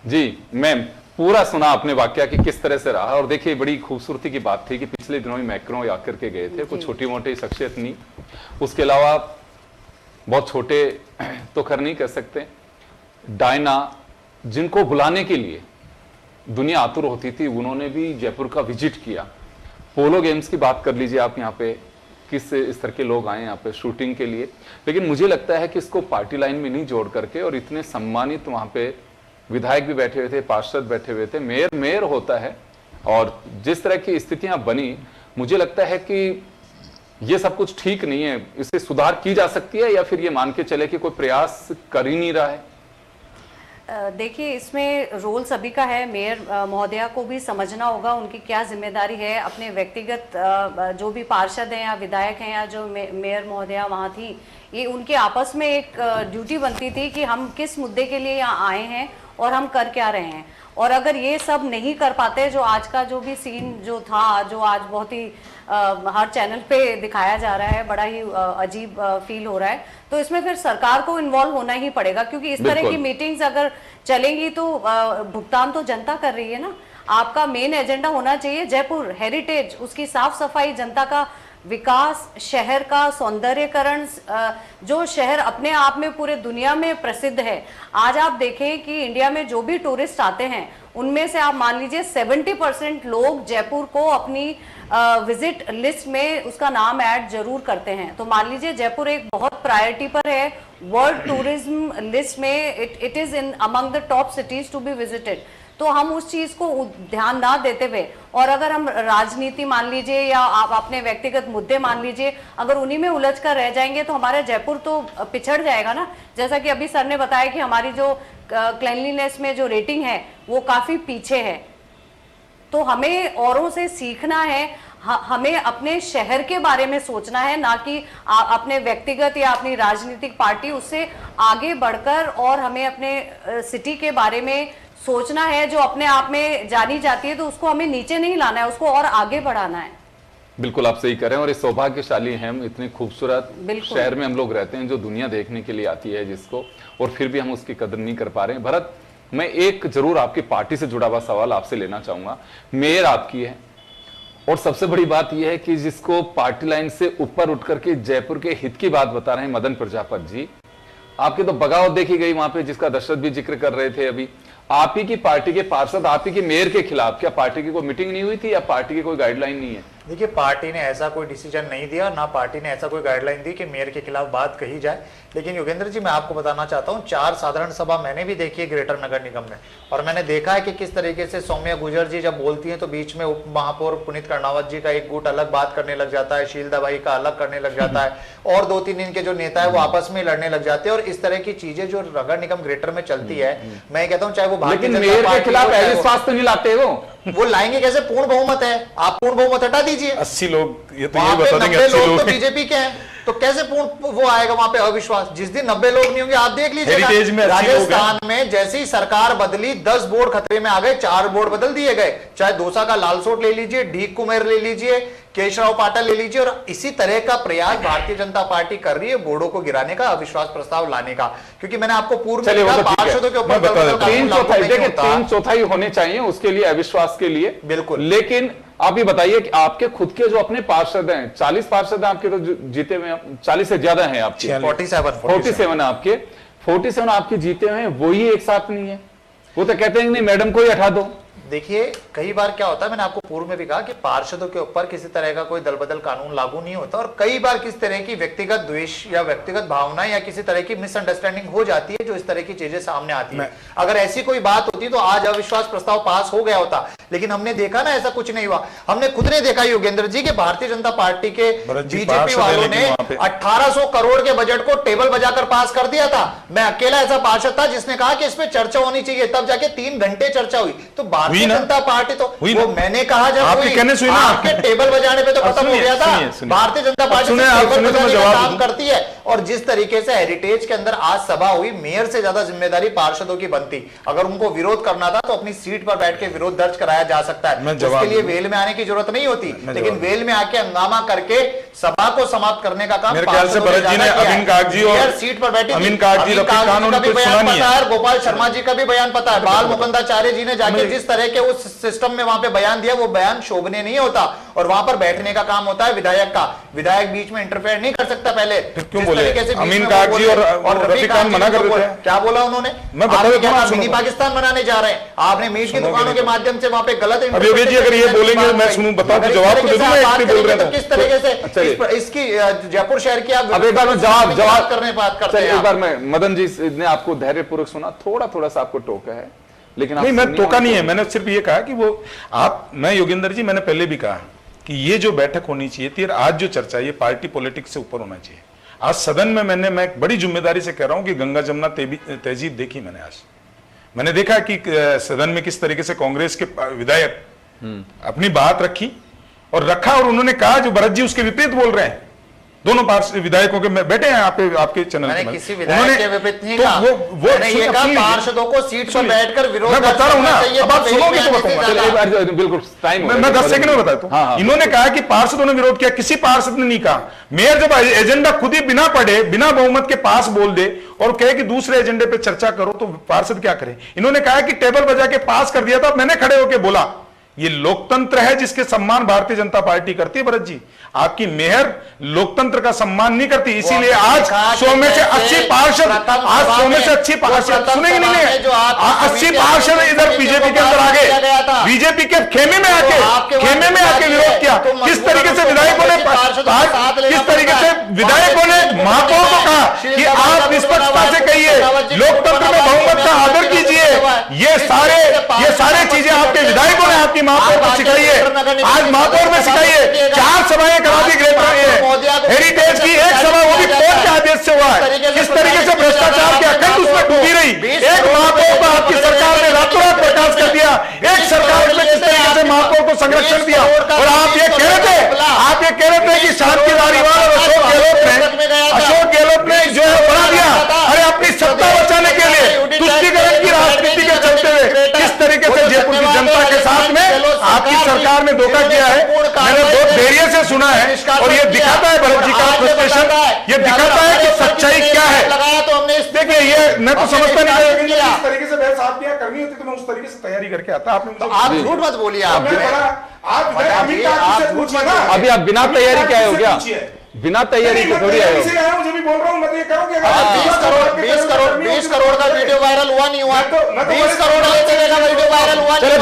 जी मैम, पूरा सुना आपने वाकया कि किस तरह से रहा। और देखिए बड़ी खूबसूरती की बात थी कि पिछले दिनों में मैक्रो आकर के गए थे, कुछ छोटी मोटी शख्सियत नहीं, उसके अलावा बहुत छोटे तो खैर नहीं कह सकते, डायना जिनको बुलाने के लिए दुनिया आतुर होती थी, उन्होंने भी जयपुर का विजिट किया। पोलो गेम्स की बात कर लीजिए आप, यहाँ पे किस स्तर के लोग आए यहाँ पे शूटिंग के लिए। लेकिन मुझे लगता है कि इसको पार्टी लाइन में नहीं जोड़ करके, और इतने सम्मानित वहाँ पे विधायक भी बैठे हुए थे, पार्षद बैठे हुए थे, मेयर होता है, और जिस तरह की स्थितियां बनी, मुझे लगता है कि ये सब कुछ ठीक नहीं है। इसे सुधार की जा सकती है, या फिर ये मान के चले कि कोई प्रयास कर ही नहीं रहा है। देखिए इसमें रोल सभी का है। मेयर महोदया को भी समझना होगा उनकी क्या जिम्मेदारी है। अपने व्यक्तिगत जो भी पार्षद हैं या विधायक हैं या जो मेयर महोदया वहाँ थी, ये उनके आपस में एक ड्यूटी बनती थी कि हम किस मुद्दे के लिए यहाँ आए हैं और हम कर क्या रहे हैं। और अगर ये सब नहीं कर पाते, जो आज का जो भी सीन जो था, जो आज बहुत ही हर चैनल पे दिखाया जा रहा है, बड़ा ही अजीब फील हो रहा है, तो इसमें फिर सरकार को इन्वॉल्व होना ही पड़ेगा, क्योंकि इस तरह की मीटिंग्स अगर चलेंगी तो भुगतान तो जनता कर रही है ना। आपका मेन एजेंडा होना चाहिए जयपुर हेरिटेज, उसकी साफ सफाई, जनता का विकास, शहर का सौंदर्यकरण, जो शहर अपने आप में पूरे दुनिया में प्रसिद्ध है। आज आप देखें कि इंडिया में जो भी टूरिस्ट आते हैं, उनमें से आप मान लीजिए 70% लोग जयपुर को अपनी विजिट लिस्ट में उसका नाम ऐड जरूर करते हैं। तो मान लीजिए जयपुर एक बहुत प्रायोरिटी पर है वर्ल्ड टूरिज्म लिस्ट में, it is in among the top cities to be visited. तो हम उस चीज को ध्यान ना देते हुए, और अगर हम राजनीति मान लीजिए या आप अपने व्यक्तिगत मुद्दे मान लीजिए, अगर उन्हीं में उलझ कर रह जाएंगे तो हमारा जयपुर तो पिछड़ जाएगा ना। जैसा कि अभी सर ने बताया कि हमारी जो क्लीनलीनेस में जो रेटिंग है वो काफी पीछे है। तो हमें औरों से सीखना है, हमें अपने शहर के बारे में सोचना है, ना कि अपने व्यक्तिगत या अपनी राजनीतिक पार्टी, उससे आगे बढ़कर और हमें अपने सिटी के बारे में सोचना है जो अपने आप में जानी जाती है। तो उसको हमें नीचे नहीं लाना है, उसको और आगे बढ़ाना है। बिल्कुल आप सही कह रहे हैं, और इस सौभाग्यशाली हैं हम, इतने खूबसूरत शहर में हम लोग रहते हैं जो दुनिया देखने के लिए आती है जिसको, और फिर भी हम उसकी कदर नहीं कर पा रहे हैं। भरत, मैं एक जरूर आपकी पार्टी से जुड़ा हुआ सवाल आपसे लेना चाहूंगा। मेयर आपकी है, और सबसे बड़ी बात यह है कि जिसको पार्टी लाइन से ऊपर उठ करके जयपुर के हित की बात बता रहे हैं मदन प्रजापत जी, आपकी तो बगावत देखी गई वहां पे, जिसका दशरथ भी जिक्र कर रहे थे अभी। आप ही की पार्टी के पार्षद आप ही के मेयर के खिलाफ, क्या पार्टी की कोई मीटिंग नहीं हुई थी या पार्टी की कोई गाइडलाइन नहीं है? देखिए, पार्टी ने ऐसा कोई डिसीजन नहीं दिया, ना पार्टी ने ऐसा कोई गाइडलाइन दी कि मेयर के खिलाफ बात कही जाए। लेकिन योगेंद्र जी, मैं आपको बताना चाहता हूं, 4 साधारण सभा मैंने भी देखी है ग्रेटर नगर निगम में, और मैंने देखा है कि किस तरीके से सौम्या गुर्जर जी जब बोलती हैं तो बीच में उप महापौर पुनीत कर्णावत जी का एक गुट अलग बात करने लग जाता है, शीलदाबाई का अलग करने लग जाता है, और 2-3 इनके जो नेता है वो आपस में लड़ने लग जाते हैं। और इस तरह की चीजें जो नगर निगम ग्रेटर में चलती है, मैं कहता हूं चाहे वो भारतीय जनता पार्टी खिलाफ अविश्वास तो नहीं लाते वो लाएंगे कैसे? पूर्ण बहुमत है, आप पूर्ण बहुमत हटा दीजिए। 80 लोग ये तो ये बता देंगे 80 लोग तो बीजेपी के हैं, तो कैसे पूर्ण वो आएगा वहां पे अविश्वास? जिस दिन 90 लोग नहीं होंगे, आप देख लीजिए राजस्थान में जैसे ही सरकार बदली 10 बोर्ड खतरे में आ गए, 4 बोर्ड बदल दिए गए। चाहे दौसा का लालसोट ले लीजिए, ढीक कुमेर ले लीजिए, केशवराव पाटा ले लीजिए, और इसी तरह का प्रयास भारतीय जनता पार्टी कर रही है बोर्डों को गिराने का, अविश्वास प्रस्ताव लाने का। क्योंकि मैंने आपको पूर्व में कहा पार्षदों के ऊपर 3 चौथाई होने चाहिए उसके लिए, अविश्वास के लिए। बिल्कुल। लेकिन आप ये बताइए कि आपके खुद के जो अपने पार्षद हैं, 40 पार्षद हैं आपके, तो जीते हुए 40 से ज्यादा हैं आपके, 47 आपके, 47 आपके जीते हुए हैं, वही एक साथ नहीं है। वो तो कहते हैं नहीं मैडम को ही हटा दो। देखिए, कई बार क्या होता है, मैंने आपको पूर्व में भी कहा कि पार्षदों के ऊपर किसी तरह का कोई दलबदल कानून लागू नहीं होता, और कई बार किस तरह की व्यक्तिगत द्वेष या व्यक्तिगत भावना या किसी तरह की मिसअंडरस्टैंडिंग हो जाती है, जो इस तरह की चीजें सामने आती है। अगर ऐसी कोई बात होती तो आज अविश्वास प्रस्ताव पास हो गया होता। लेकिन हमने देखा ना ऐसा कुछ नहीं हुआ। हमने खुद ने देखा योगेंद्र जी कि भारतीय जनता पार्टी के बीजेपी वालों ने 1800 करोड़ के बजट को टेबल बजाकर पास कर दिया था। मैं अकेला ऐसा पार्षद था जिसने कहा कि इस पे चर्चा होनी चाहिए, तब जाके 3 घंटे चर्चा हुई। तो भारतीय जनता पार्टी तो वो मैंने कहा जब आपके टेबल बजाने पे तो खत्म हो गया था। भारतीय जनता पार्टी टेबल बजाने का काम करती है। और जिस तरीके से हेरिटेज के अंदर आज सभा हुई, मेयर से ज्यादा जिम्मेदारी पार्षदों की बनती। अगर उनको विरोध करना था तो अपनी सीट पर बैठ के विरोध दर्ज कराया जा सकता है, उसके लिए वेल में आने की जरूरत नहीं होती। लेकिन वेल में आके हंगामा करके सभा को समाप्त करने का काम मेरे ख्याल से भरत जी ने अमीन कागजी और सीट पर बैठी अमीन कागजी का भी बयान पता है, गोपाल शर्मा जी का भी बयान पता है, बाल मुकुंदाचार्य जी ने जाके जिस तरह के उस सिस्टम में वहां पे बयान दिया, वो बयान शोभनीय नहीं होता। और वहां पर बैठने का काम होता है विधायक का। विधायक बीच में इंटरफेयर नहीं कर सकता। पहले क्यों बोले अमीन कागजी और रफीक खान मना कर देते हैं? क्या बोला उन्होंने? मैं बता देता हूं, मिनी पाकिस्तान बनाने जा रहे हैं। आपने मीट की दुकानों के माध्यम से वहां पे गलत योगी जी अगर ये बोलेंगे मैं सुनूं, बताओ तो जवाब तो दे दूं। मैं एक बोल रहा था किस तरीके से इसकी जयपुर शहर की आप अब एक बार मैं जवाब करने बात करते हैं। एक बार मैं मदन जी ने आपको धैर्यपूर्वक सुना, थोड़ा सा आपको टोका है, लेकिन नहीं मैं टोका नहीं है। मैंने सिर्फ ये कहा कि वो मैं योगेंद्र जी मैंने पहले भी कहा कि ये जो बैठक होनी चाहिए थी, आज जो चर्चा ये पार्टी पॉलिटिक्स से ऊपर होना चाहिए। आज सदन में मैं बड़ी जिम्मेदारी से कह रहा हूं कि गंगा जमुना तहजीब देखी मैंने। आज मैंने देखा कि सदन में किस तरीके से कांग्रेस के विधायक अपनी बात रखी और रखा, और उन्होंने कहा जो भरत जी उसके विपरीत बोल रहे हैं। दोनों विधायकों के बैठे हैं आपके चैनल में। किसी विधायक के विपरीत नहीं कहा। मैंने ये कहा पार्षदों को सीट पर बैठकर विरोध मैं बता रहा हूं ना, अब आप सुनोगे तो बताऊंगा। बिल्कुल टाइम मैं 10 सेकंड में बताता हूं। इन्होंने कहा कि पार्षदों ने विरोध किया, किसी पार्षद ने नहीं कहा। मेयर जब एजेंडा खुद ही बिना पढ़े बिना बहुमत के पास बोल दे और कहे कि दूसरे एजेंडे पे चर्चा करो, तो पार्षद क्या करे? इन्होंने कहा कि टेबल बजा के पास कर दिया था। मैंने खड़े होकर बोला ये लोकतंत्र है जिसके सम्मान भारतीय जनता पार्टी करती है। भरत जी आपकी मेयर लोकतंत्र का सम्मान नहीं करती, इसीलिए आज 100 में से 80 पार्षद, आज 100 में से 80 पार्षद सुनेंगे नहीं, 80 पार्षद इधर बीजेपी के अंदर आ गए, बीजेपी के खेमे में आके विरोध किया। किस तरीके से विधायकों ने महापौर को कहा कि आप निष्पक्षता से कहिए, लोकतंत्र में बहुमत का आदर कीजिए। ये सारे चीजें आपके विधायकों ने आपकी महापौर को सिखाई है। आज महापौर में सिखाइए। 4 सभाएं करा दी हेरिटेज की, एक सभा वो भी कोर्ट के आदेश से हुआ है। किस तरीके से भ्रष्टाचार की अखंड उसमें डूबी रही, एक महापौर को आपकी सरकार ने रातों रात प्रकाश कर दिया। एक सरकार में किस तरीके से महापौर को संरक्षण दिया। और आप ये कह रहे थे कि शांति धारीवाल और अशोक गहलोत ने जो है बना दिया। अरे अपनी सत्ता बचाने के लिए तुष्टीकरण की राजनीति के चलते हुए किस तरीके से जयपुर की जनता के साथ में आपकी सरकार ने धोखा किया है, मैंने बहुत धैर्य से सुना है। और ये दिखाता है भरत जी का फ्रस्ट्रेशन, ये दिखाता है कि सच्चाई क्या है। देखिए ये मैं तो समझता नहीं, जिस तरीके से बहस आप यहाँ करनी होती तो मैं उस तरीके से तैयारी करके आता। आप झूठ मत बोलिए। अभी आप बिना तैयारी क्या हो गया? बिना तैयारी के थोड़ी आए हो। जो भी बोल रहा हूं मैं तो ये करूं कि 20 करोड़ का वीडियो वायरल हुआ नहीं हुआ? 20 करोड़ का वीडियो वायरल हुआ। चले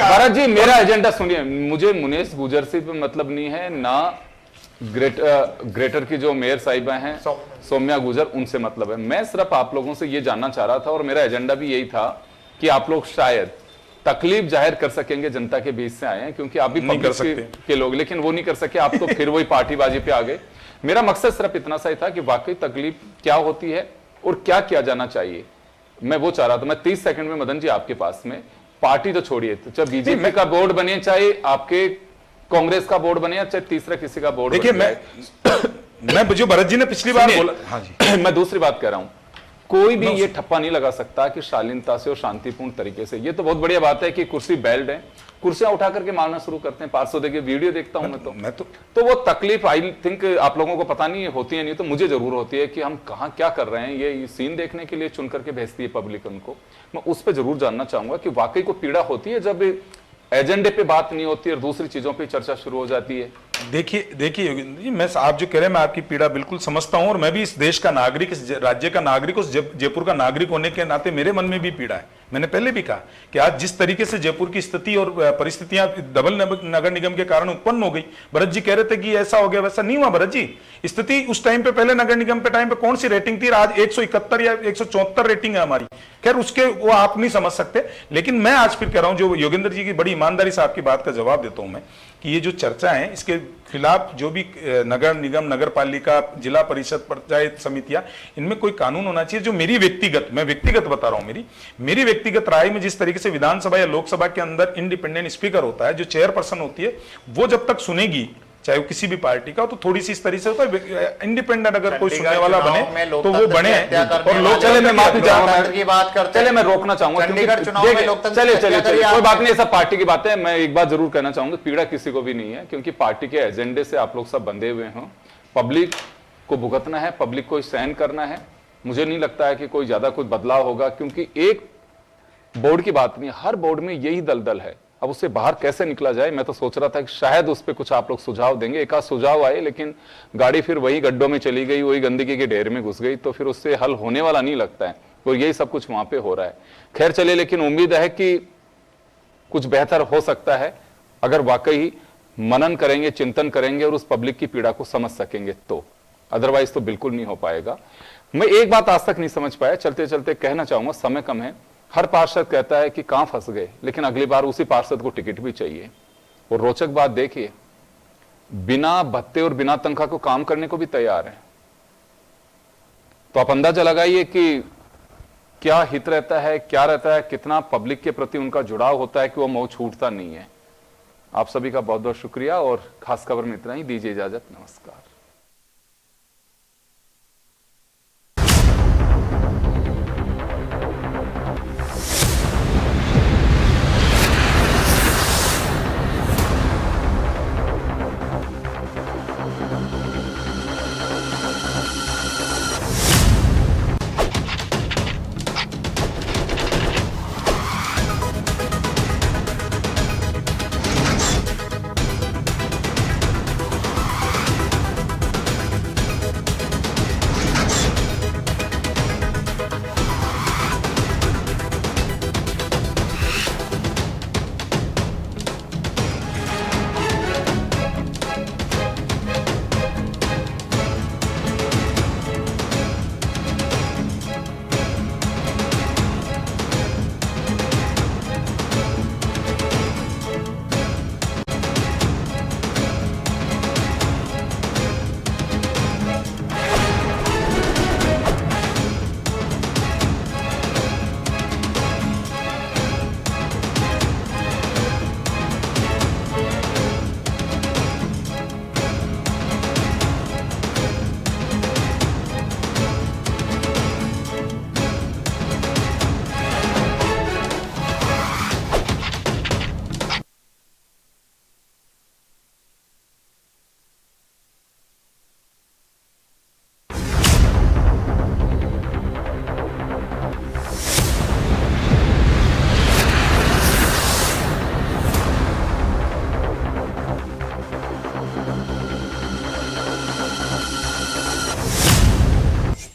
भरत जी मेरा एजेंडा सुनिए। मुझे मुनेश गुजर से मतलब नहीं है ना, ग्रेटर की जो मेयर साहिबा हैं सौम्या गुजर, उनसे मतलब है। मैं सिर्फ आप लोगों से ये जानना चाह रहा था और मेरा एजेंडा भी यही था कि आप लोग शायद तकलीफ जाहिर कर सकेंगे, जनता के बीच से आए हैं क्योंकि आप भी पब्लिक के लोग, लेकिन वो नहीं कर सके। आप तो फिर वही पार्टीबाजी पे आ गए। मेरा मकसद सिर्फ इतना सा ही था कि वाकई तकलीफ क्या होती है और क्या किया जाना चाहिए, मैं वो चाह रहा था। मैं 30 सेकंड में मदन जी आपके पास में, पार्टी तो छोड़िए, चाहे बीजेपी का बोर्ड बने, चाहे आपके कांग्रेस का बोर्ड बने, चाहे तीसरा किसी का बोर्ड। देखिए मैं जो भरत जी ने पिछली बार बोला, हाँ जी मैं दूसरी बात कह रहा हूं, कोई भी ये ठप्पा नहीं लगा सकता कि शालीनता से और शांतिपूर्ण तरीके से। ये तो बहुत बढ़िया बात है कि कुर्सी बेल्ट है, कुर्सियां उठा करके मारना शुरू करते हैं। 500 देखिए वीडियो देखता हूं मैं तो वो तकलीफ आई थिंक आप लोगों को पता नहीं होती है, नहीं तो मुझे जरूर होती है कि हम कहां क्या कर रहे हैं। ये सीन देखने के लिए चुन करके भेजती है पब्लिक उनको। मैं उस पर जरूर जानना चाहूंगा कि वाकई को पीड़ा होती है जब एजेंडे पे बात नहीं होती और दूसरी चीजों पे चर्चा शुरू हो जाती है। देखिए योगेंद्र जी, मैं आप जो कह रहे हैं मैं आपकी पीड़ा बिल्कुल समझता हूं, और मैं भी इस देश का नागरिक, इस राज्य का नागरिक, उस जयपुर का नागरिक होने के नाते मेरे मन में भी पीड़ा है। मैंने पहले भी कहा कि आज जिस तरीके से जयपुर की स्थिति और परिस्थितियां डबल नगर निगम के कारण उत्पन्न हो गई, भरत जी कह रहे थे कि ऐसा हो गया, वैसा नहीं हुआ भरत जी। स्थिति उस टाइम पे, पहले नगर निगम पे टाइम पे कौन सी रेटिंग थी, आज 171 या 174 रेटिंग है हमारी। खैर उसके वो आप नहीं समझ सकते, लेकिन मैं आज फिर कह रहा हूं, जो योगेंद्र जी की बड़ी ईमानदारी से आपकी बात का जवाब देता हूं मैं, कि ये जो चर्चा है इसके खिलाफ जो भी नगर निगम, नगर पालिका, जिला परिषद, पंचायत समितियां, इनमें कोई कानून होना चाहिए जो मैं व्यक्तिगत बता रहा हूं, मेरी व्यक्तिगत राय में, जिस तरीके से विधानसभा या लोकसभा के अंदर इंडिपेंडेंट स्पीकर होता है, जो चेयरपर्सन होती है, वो जब तक सुनेगी, चाहे वो किसी भी पार्टी का हो, तो थोड़ी सी इस तरीके से होता है इंडिपेंडेंट, अगर कोई सुनने वाला बने तो वो बने। और लोग चले, मैं माफी चाहूंगा, की बात करते चले मैं रोकना चाहूंगा, चंडीगढ़ चुनाव में लोकतंत्र चले कोई बात नहीं, सब पार्टी की बातें। मैं एक बात जरूर कहना चाहूंगा, पीड़ा किसी को भी नहीं है, क्योंकि पार्टी के एजेंडे से आप लोग सब बंधे हुए हो। पब्लिक को भुगतना है, पब्लिक को सहन करना है। मुझे नहीं लगता है कि कोई ज्यादा कुछ बदलाव होगा, क्योंकि एक बोर्ड की बात नहीं, हर बोर्ड में यही दलदल है। अब उससे बाहर कैसे निकला जाए, मैं तो सोच रहा था कि शायद उस पर कुछ आप लोग सुझाव देंगे। एक आध सुझाव आए, लेकिन गाड़ी फिर वही गड्ढों में चली गई, वही गंदगी के ढेर में घुस गई, तो फिर उससे हल होने वाला नहीं लगता है। और यही सब कुछ वहां पे हो रहा है। खैर चले, लेकिन उम्मीद है कि कुछ बेहतर हो सकता है, अगर वाकई मनन करेंगे, चिंतन करेंगे और उस पब्लिक की पीड़ा को समझ सकेंगे तो। अदरवाइज तो बिल्कुल नहीं हो पाएगा। मैं एक बात आज तक नहीं समझ पाया, चलते चलते कहना चाहूंगा, समय कम है। हर पार्षद कहता है कि कहां फंस गए, लेकिन अगली बार उसी पार्षद को टिकट भी चाहिए। और रोचक बात देखिए, बिना भत्ते और बिना तनख्वाह को काम करने को भी तैयार है। तो आप अंदाजा लगाइए कि क्या हित रहता है, क्या रहता है, कितना पब्लिक के प्रति उनका जुड़ाव होता है कि वो मुंह छूटता नहीं है। आप सभी का बहुत बहुत शुक्रिया, और खास खबर में इतना ही। दीजिए इजाजत, नमस्कार।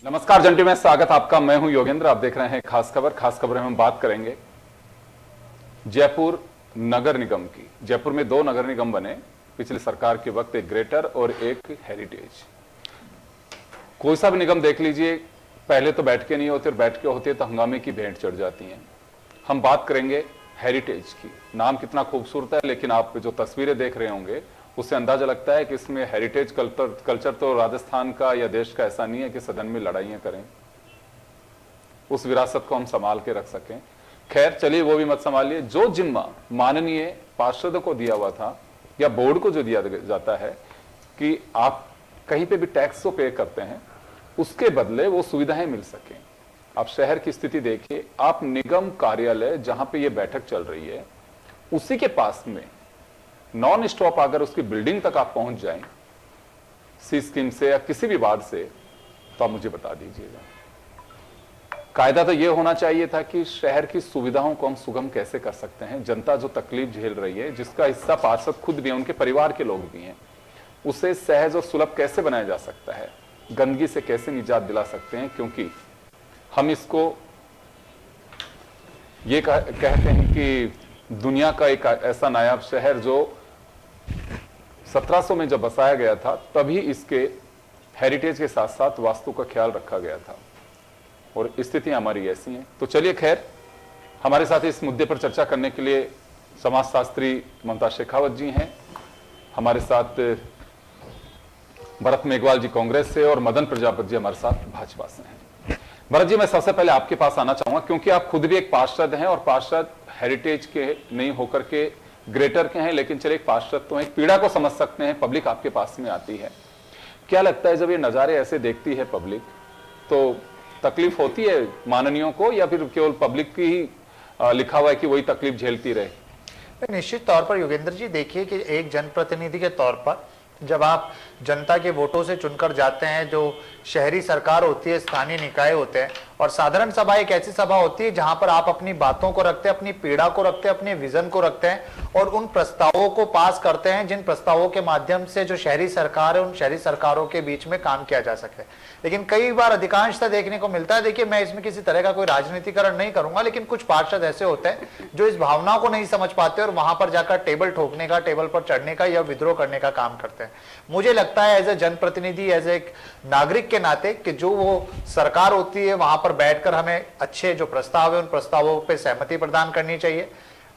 नमस्कार जंटी में स्वागत आपका। मैं हूं योगेंद्र, आप देख रहे हैं खास खबर। खास खबर में हम बात करेंगे जयपुर नगर निगम की। जयपुर में 2 नगर निगम बने पिछली सरकार के वक्त, एक ग्रेटर और एक हेरिटेज। कोई सा भी निगम देख लीजिए, पहले तो बैठ के नहीं होते और बैठ के होते तो हंगामे की भेंट चढ़ जाती हैं। हम बात करेंगे हेरिटेज की। नाम कितना खूबसूरत है, लेकिन आप जो तस्वीरें देख रहे होंगे उससे अंदाजा लगता है कि इसमें हेरिटेज कल्चर तो राजस्थान का या देश का ऐसा नहीं है कि सदन में लड़ाइयां करें। उस विरासत को हम संभाल के रख सकें। खैर चलिए, वो भी मत संभालिए। जो जिम्मा माननीय पार्षदों को दिया हुआ था या बोर्ड को जो दिया जाता है कि आप कहीं पे भी टैक्स तो पे करते हैं, उसके बदले वो सुविधाएं मिल सकें। आप शहर की स्थिति देखिए, आप निगम कार्यालय जहां पे ये बैठक चल रही है उसी के पास में नॉन स्टॉप अगर उसकी बिल्डिंग तक आप पहुंच जाएं सी स्कीम से या किसी भी वार्ड से, तो आप मुझे बता दीजिएगा। कायदा तो यह होना चाहिए था कि शहर की सुविधाओं को हम सुगम कैसे कर सकते हैं। जनता जो तकलीफ झेल रही है, जिसका हिस्सा पार्षद खुद भी है, उनके परिवार के लोग भी हैं, उसे सहज और सुलभ कैसे बनाया जा सकता है, गंदगी से कैसे निजात दिला सकते हैं, क्योंकि हम इसको ये कहते हैं कि दुनिया का एक ऐसा नायाब शहर जो 1700 में जब बसाया गया था तभी इसके हेरिटेज के साथ साथ वास्तु का ख्याल रखा गया था, और स्थितियां हमारी ऐसी हैं। तो चलिए, खैर, हमारे साथ इस मुद्दे पर चर्चा करने के लिए समाजशास्त्री ममता शेखावत जी हैं, हमारे साथ भरत मेघवाल जी कांग्रेस से और मदन प्रजापति जी हमारे साथ भाजपा से हैं। भरत जी, मैं सबसे पहले आपके पास आना चाहूंगा क्योंकि आप खुद भी एक पार्षद हैं और पार्षद हेरिटेज के नहीं होकर के ग्रेटर के हैं, लेकिन चलिए एक पार्षद तो एक पीड़ा को समझ सकते हैं, पब्लिक आपके पास में आती है। क्या लगता है जब ये नज़ारे ऐसे देखती है पब्लिक तो तकलीफ होती है माननीयों को, या फिर केवल पब्लिक की ही लिखा हुआ है कि वही तकलीफ झेलती रहे? निश्चित तौर पर योगेंद्र जी, देखिए कि एक जनप्रतिनिधि के तौर पर जब आप जनता के वोटों से चुनकर जाते हैं, जो शहरी सरकार होती है, स्थानीय निकाय होते हैं, और साधारण सभा एक ऐसी सभा होती है जहां पर आप अपनी बातों को रखते हैं, अपनी पीड़ा को रखते हैं, अपने विजन को रखते हैं और उन प्रस्तावों को पास करते हैं जिन प्रस्तावों के माध्यम से जो शहरी सरकार है उन शहरी सरकारों के बीच में काम किया जा सके। लेकिन कई बार अधिकांशतः देखने को मिलता है, देखिए मैं इसमें किसी तरह का कोई राजनीतिकरण नहीं करूंगा, लेकिन कुछ पार्षद ऐसे होते हैं जो इस भावनाओं को नहीं समझ पाते और वहां पर जाकर टेबल ठोकने का, टेबल पर चढ़ने का या विद्रोह करने का काम करते हैं। मुझे लगता है एज ए जनप्रतिनिधि, एज एक नागरिक के नाते कि जो वो सरकार होती है वहां पर बैठकर हमें अच्छे जो प्रस्ताव है उन प्रस्तावों पर सहमति प्रदान करनी चाहिए।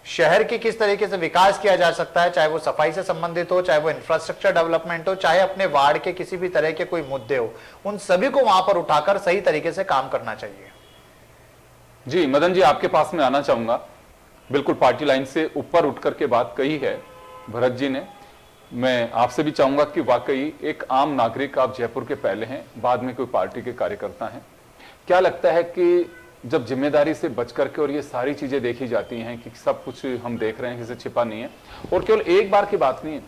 शहर की किस तरीके से विकास किया जा सकता है, चाहे वो सफाई से संबंधित हो, चाहे वो इंफ्रास्ट्रक्चर डेवलपमेंट हो, चाहे अपने वार्ड के किसी भी तरह के कोई मुद्दे हो, उन सभी को वहां पर उठाकर सही तरीके से काम करना चाहिए। जी मदन जी, आपके पास में आना चाहूंगा। बिल्कुल पार्टी लाइन से ऊपर उठ करके बात कही है भरत जी ने। मैं आपसे भी चाहूंगा कि वाकई एक आम नागरिक आप जयपुर के पहले हैं, बाद में कोई पार्टी के कार्यकर्ता हैं। क्या लगता है कि जब जिम्मेदारी से बच करके और ये सारी चीजें देखी जाती हैं कि सब कुछ हम देख रहे हैं, किसी छिपा नहीं है, और केवल एक बार की बात नहीं है,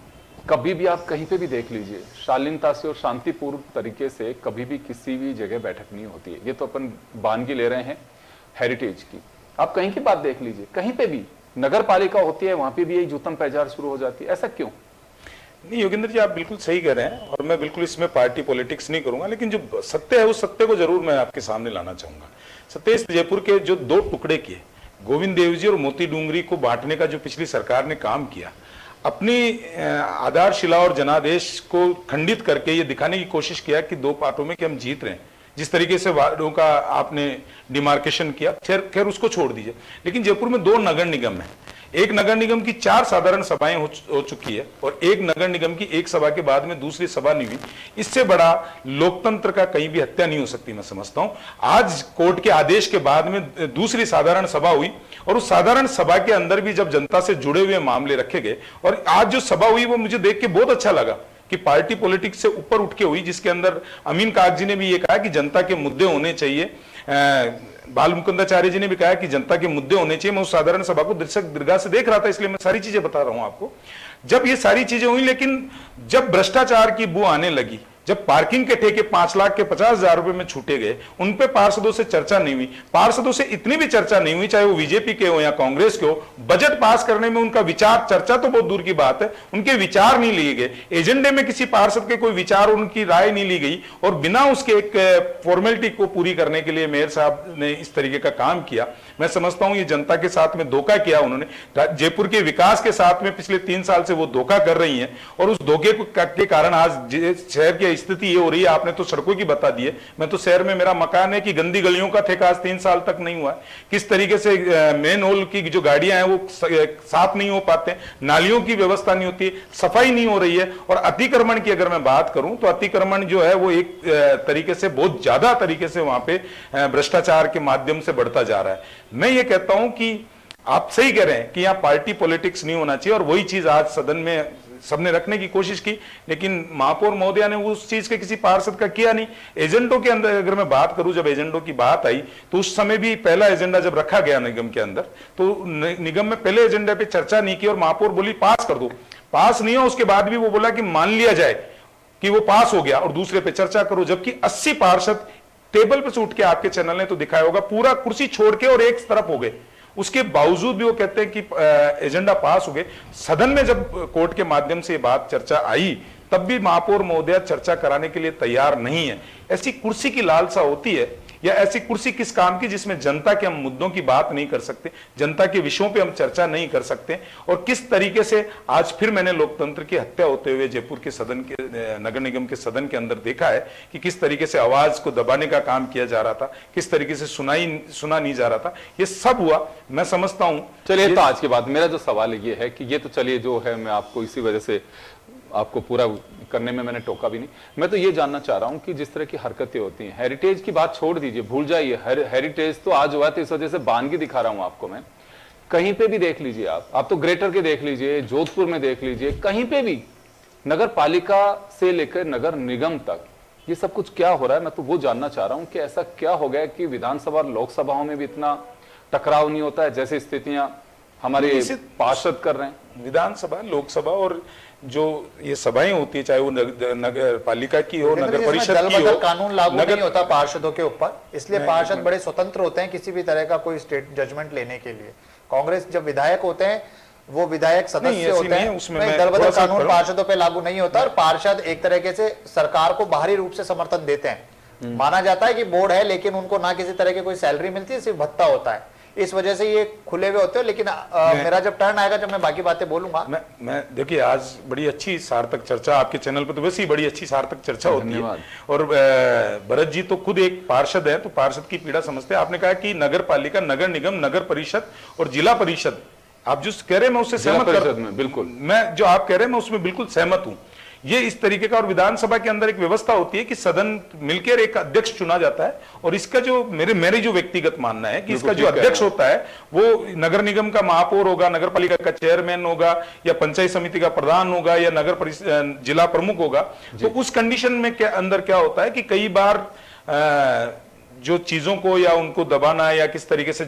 कभी भी आप कहीं पे भी देख लीजिए, शालीनता से और शांतिपूर्ण तरीके से कभी भी किसी भी जगह बैठक नहीं होती है। ये तो अपन बानगी ले रहे हैं हेरिटेज की, आप कहीं की बात देख लीजिए, कहीं पे भी नगर पालिका होती है वहां पे भी यही जूतम पैजार शुरू हो जाती है। ऐसा क्यों? नहीं योगेंद्र जी, आप बिल्कुल सही कह रहे हैं और मैं बिल्कुल इसमें पार्टी पॉलिटिक्स नहीं करूंगा, लेकिन जो सत्य है उस सत्य को जरूर मैं आपके सामने लाना चाहूंगा। सत्य इस जयपुर के जो दो टुकड़े किए, गोविंद देव जी और मोती डूंगरी को बांटने का जो पिछली सरकार ने काम किया, अपनी आधारशिला और जनादेश को खंडित करके ये दिखाने की कोशिश किया कि दो पार्टों में कि हम जीत रहे हैं। जिस तरीके से वार्डों का आपने डिमार्केशन किया, खैर उसको छोड़ दीजिए, लेकिन जयपुर में दो नगर निगम है। एक नगर निगम की 4 साधारण सभाएं हो चुकी है और एक नगर निगम की एक सभा के बाद में दूसरी सभा नहीं हुई। इससे बड़ा लोकतंत्र का कहीं भी हत्या नहीं हो सकती, मैं समझता हूं। आज कोर्ट के आदेश के बाद में दूसरी साधारण सभा हुई और उस साधारण सभा के अंदर भी जब जनता से जुड़े हुए मामले रखे गए, और आज जो सभा हुई वो मुझे देख के बहुत अच्छा लगा कि पार्टी पॉलिटिक्स से ऊपर उठ के हुई, जिसके अंदर अमीन काग जी ने भी ये कहा कि जनता के मुद्दे होने चाहिए, बाल मुकुंदाचार्य जी ने भी कहा कि जनता के मुद्दे होने चाहिए। मैं उस साधारण सभा को दर्शक दीर्घा से देख रहा था, इसलिए मैं सारी चीजें बता रहा हूं आपको। जब ये सारी चीजें हुई, लेकिन जब भ्रष्टाचार की बू आने लगी, जब पार्किंग के ठेके 5 लाख के 50,000 रुपए में छूटे गए, उन पे पार्षदों से चर्चा नहीं हुई। पार्षदों से इतनी भी चर्चा नहीं हुई, चाहे वो बीजेपी के हो या कांग्रेस के हो। बजट पास करने में उनका विचार, चर्चा तो बहुत दूर की बात है, उनके विचार नहीं लिए गए। एजेंडे में किसी पार्षद के कोई विचार, उनकी राय नहीं ली गई, और बिना उसके एक फॉर्मेलिटी को पूरी करने के लिए मेयर साहब ने इस तरीके का काम किया। मैं समझता हूं ये जनता के साथ में धोखा किया उन्होंने। जयपुर के विकास के साथ में पिछले 3 साल से वो धोखा कर रही हैं, और उस धोखे के कारण आज शहर की स्थिति ये हो रही है। आपने तो सड़कों की बता दी है, मैं तो शहर में मेरा मकान है कि गंदी गलियों का ठेका आज 3 साल तक नहीं हुआ है। किस तरीके से मेन होल की जो गाड़ियां हैं वो साफ नहीं हो पाते, नालियों की व्यवस्था नहीं होती, सफाई नहीं हो रही है। और अतिक्रमण की अगर मैं बात करूं तो अतिक्रमण जो है वो एक तरीके से, बहुत ज्यादा तरीके से वहां पे भ्रष्टाचार के माध्यम से बढ़ता जा रहा है। मैं ये कहता हूं कि आप सही कह रहे हैं कि यहां पार्टी पॉलिटिक्स नहीं होना चाहिए, और वही चीज आज सदन में सबने रखने की कोशिश की, लेकिन महापौर महोदया ने उस चीज के किसी पार्षद का किया नहीं। एजेंडों के अंदर अगर मैं बात करूं, जब एजेंडों की बात आई तो उस समय भी पहला एजेंडा जब रखा गया निगम के अंदर, तो निगम में पहले एजेंडा पे चर्चा नहीं की और महापौर बोली पास कर दो। पास नहीं हो, उसके बाद भी वो बोला कि मान लिया जाए कि वो पास हो गया और दूसरे पे चर्चा करो। जबकि 80 पार्षद टेबल पे से उठ के, आपके चैनल ने तो दिखाया होगा, पूरा कुर्सी छोड़ के और एक तरफ हो गए। उसके बावजूद भी वो कहते हैं कि एजेंडा पास हो गए। सदन में जब कोर्ट के माध्यम से ये बात चर्चा आई तब भी महापौर महोदया चर्चा कराने के लिए तैयार नहीं है। ऐसी कुर्सी की लालसा होती है, या ऐसी कुर्सी किस काम की जिसमें जनता के हम मुद्दों की बात नहीं कर सकते, जनता के विषयों पे हम चर्चा नहीं कर सकते। और किस तरीके से आज फिर मैंने लोकतंत्र की हत्या होते हुए जयपुर के सदन के, नगर निगम के सदन के अंदर देखा है कि किस तरीके से आवाज को दबाने का काम किया जा रहा था, किस तरीके से सुना नहीं जा रहा था। ये सब हुआ, मैं समझता हूं। चलिए, तो आज के बाद मेरा जो सवाल ये है कि ये तो चलिए जो है, मैं आपको इसी वजह से आपको पूरा करने में मैंने टोका भी नहीं। मैं तो ये जानना चाह रहा हूं कि जिस तरह की हरकतें होती हैं, हेरिटेज की बात छोड़ दीजिए, भूल जाइए, हेरिटेज तो आज हुआ, तो इस वजह से बानगी दिखा रहा हूं आपको मैं। कहीं पे भी देख लीजिए, आप तो ग्रेटर के देख लीजिए, जोधपुर में देख लीजिए, कहीं पे भी नगर पालिका से लेकर नगर निगम तक ये सब कुछ क्या हो रहा है। मैं तो वो जानना चाह रहा हूं कि ऐसा क्या हो गया कि विधानसभा और लोकसभाओं में भी इतना टकराव नहीं होता है जैसे स्थितियां हमारे पार्षद कर रहे हैं। विधानसभा, लोकसभा और जो ये सभाएं होती है, चाहे वो नगर पालिका की हो, नगर परिषद की हो, कानून लागू नहीं होता पार्षदों के ऊपर, इसलिए पार्षद बड़े स्वतंत्र होते हैं किसी भी तरह का कोई स्टेट जजमेंट लेने के लिए। कांग्रेस जब विधायक होते हैं, वो विधायक सदस्य होते हैं, उसमें दल बदल कानून पार्षदों पे लागू नहीं होता। और पार्षद एक तरीके से सरकार को बाहरी रूप से समर्थन देते हैं। माना जाता है कि बोर्ड है, लेकिन उनको ना किसी तरह की कोई सैलरी मिलती है, सिर्फ भत्ता होता है, इस वजह से ये खुले हुए होते हैं। लेकिन मेरा जब टर्न आएगा, जब मैं बाकी बातें बोलूंगा। मैं देखिए, आज बड़ी अच्छी सार्थक चर्चा आपके चैनल पर, तो वैसे ही बड़ी अच्छी सार्थक चर्चा होती है। और भरत जी तो खुद एक पार्षद है, तो पार्षद की पीड़ा समझते हैं। आपने कहा कि नगर पालिका, नगर निगम, नगर परिषद और जिला परिषद, आप जो कह रहे हैं मैं उससे सहमत हूं। बिल्कुल, मैं जो आप कह रहे हैं मैं उसमें बिल्कुल सहमत हूं। ये इस तरीके का, और विधानसभा के अंदर एक व्यवस्था होती है कि सदन मिलकर एक अध्यक्ष चुना जाता है, और इसका जो मेरी जो व्यक्तिगत मानना है कि इसका जो अध्यक्ष होता है वो नगर निगम का महापौर होगा, नगर पालिका का चेयरमैन होगा, या पंचायत समिति का प्रधान होगा, या नगर परिषद जिला प्रमुख होगा। तो उस कंडीशन में अंदर क्या होता है कि कई बार जो चीजों को या उनको दबाना, या किस तरीके से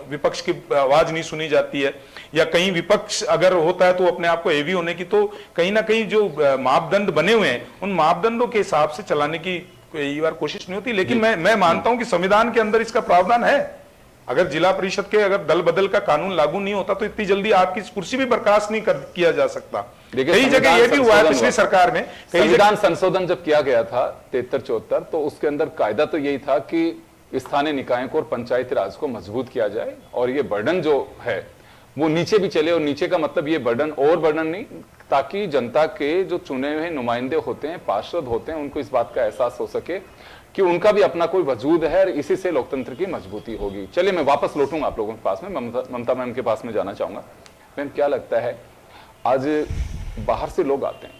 विपक्ष की आवाज नहीं सुनी जाती है, या कहीं विपक्ष अगर होता है तो अपने आप को हेवी होने की, तो कहीं ना कहीं जो मापदंड बने हुए हैं उन मापदंडों के हिसाब से चलाने की कई बार कोशिश नहीं होती। लेकिन मैं मानता हूं कि संविधान के अंदर इसका प्रावधान है। अगर जिला परिषद के अगर दल बदल का कानून लागू नहीं होता तो इतनी जल्दी आपकी कुर्सी भी बर्खास्त नहीं किया जा सकता। कई जगह ये भी हुआ है पिछली सरकार में। संविधान संशोधन जब किया गया था 73-74, तो उसके अंदर कायदा तो यही था कि स्थानीय निकायों को और पंचायती राज को मजबूत किया जाए, और ये बर्डन जो है वो नीचे भी चले। और नीचे का मतलब ये बर्डन और बर्डन नहीं, ताकि जनता के जो चुने हुए नुमाइंदे होते हैं, पार्षद होते हैं, उनको इस बात का एहसास हो सके कि उनका भी अपना कोई वजूद है, और इसी से लोकतंत्र की मजबूती होगी। चलिए, मैं वापस लौटूंगा आप लोगों के पास में, ममता मैम के पास में जाना चाहूंगा। मैम, क्या लगता है, आज बाहर से लोग आते हैं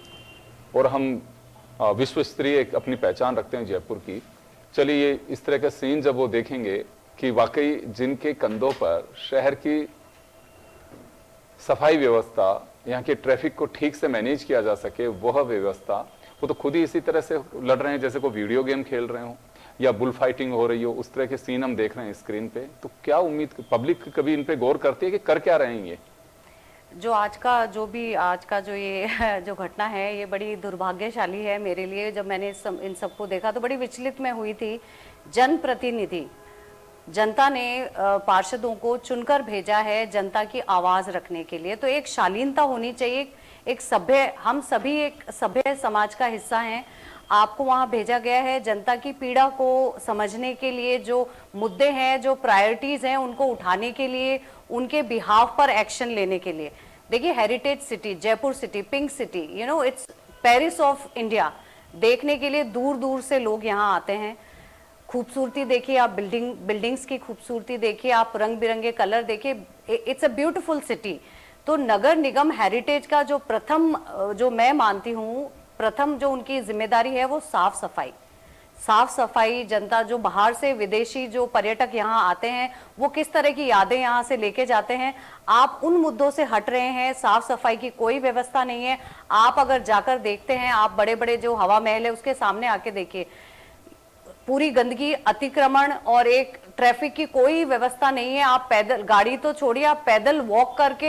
और हम विश्व स्तरीय एक अपनी पहचान रखते हैं जयपुर की। चलिए, ये इस तरह का सीन जब वो देखेंगे कि वाकई जिनके कंधों पर शहर की सफाई व्यवस्था, यहाँ के ट्रैफिक को ठीक से मैनेज किया जा सके, वह व्यवस्था, वो तो खुद ही इसी तरह से लड़ रहे हैं जैसे कोई वीडियो गेम खेल रहे हो या बुल फाइटिंग हो रही हो। उस तरह के सीन हम देख रहे हैं स्क्रीन पे। तो क्या उम्मीद, पब्लिक कभी इन पे गौर करती है कि कर क्या रहे हैं ये? जो आज का जो ये जो घटना है, ये बड़ी दुर्भाग्यशाली है मेरे लिए। जब मैंने इन सबको देखा तो बड़ी विचलित मैं हुई थी। जनप्रतिनिधि, जनता ने पार्षदों को चुनकर भेजा है जनता की आवाज रखने के लिए, तो एक शालीनता होनी चाहिए। एक सभ्य, हम सभी एक सभ्य समाज का हिस्सा हैं। आपको वहां भेजा गया है जनता की पीड़ा को समझने के लिए, जो मुद्दे हैं, जो प्रायोरिटीज हैं, उनको उठाने के लिए, उनके बिहाफ पर एक्शन लेने के लिए। देखिए, heritage city, Jaipur city, pink city, you know, it's Paris of India. देखने के लिए दूर दूर से लोग यहाँ आते हैं। खूबसूरती देखिए आप, बिल्डिंग्स की खूबसूरती देखिए आप, रंग बिरंगे कलर देखिए, इट्स अ ब्यूटीफुल सिटी। तो नगर निगम हेरिटेज का जो प्रथम, जो मैं मानती हूँ प्रथम जो उनकी जिम्मेदारी है, वो साफ सफाई। जनता जो बाहर से, विदेशी जो पर्यटक यहाँ आते हैं, वो किस तरह की यादें यहाँ से लेके जाते हैं। आप उन मुद्दों से हट रहे हैं, साफ सफाई की कोई व्यवस्था नहीं है। आप अगर जाकर देखते हैं, आप बड़े बड़े जो हवा महल है उसके सामने आके देखिए, पूरी गंदगी, अतिक्रमण और एक ट्रैफिक की कोई व्यवस्था नहीं है। आप पैदल, गाड़ी तो छोड़िए, आप पैदल वॉक करके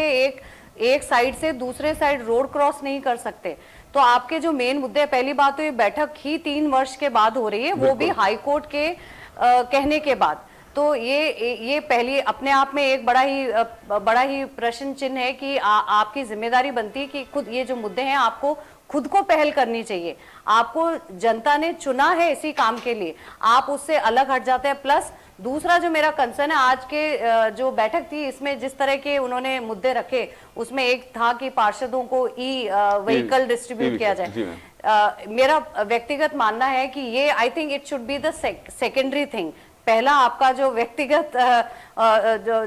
एक साइड से दूसरे साइड रोड क्रॉस नहीं कर सकते। तो आपके जो मेन मुद्दे, पहली बात तो ये बैठक ही 3 वर्ष के बाद हो रही है, वो भी हाई कोर्ट के कहने के बाद। तो ये पहली अपने आप में एक बड़ा ही प्रश्न चिन्ह है कि आपकी जिम्मेदारी बनती है कि खुद ये जो मुद्दे हैं आपको खुद को पहल करनी चाहिए। आपको जनता ने चुना है इसी काम के लिए, आप उससे अलग हट जाते हैं। प्लस दूसरा जो मेरा कंसर्न है, आज के जो बैठक थी इसमें जिस तरह के उन्होंने मुद्दे रखे, उसमें एक था कि पार्षदों को ई व्हीकल डिस्ट्रीब्यूट किया जाए। मेरा व्यक्तिगत मानना है कि ये I think it should be the secondary thing. पहला आपका जो व्यक्तिगत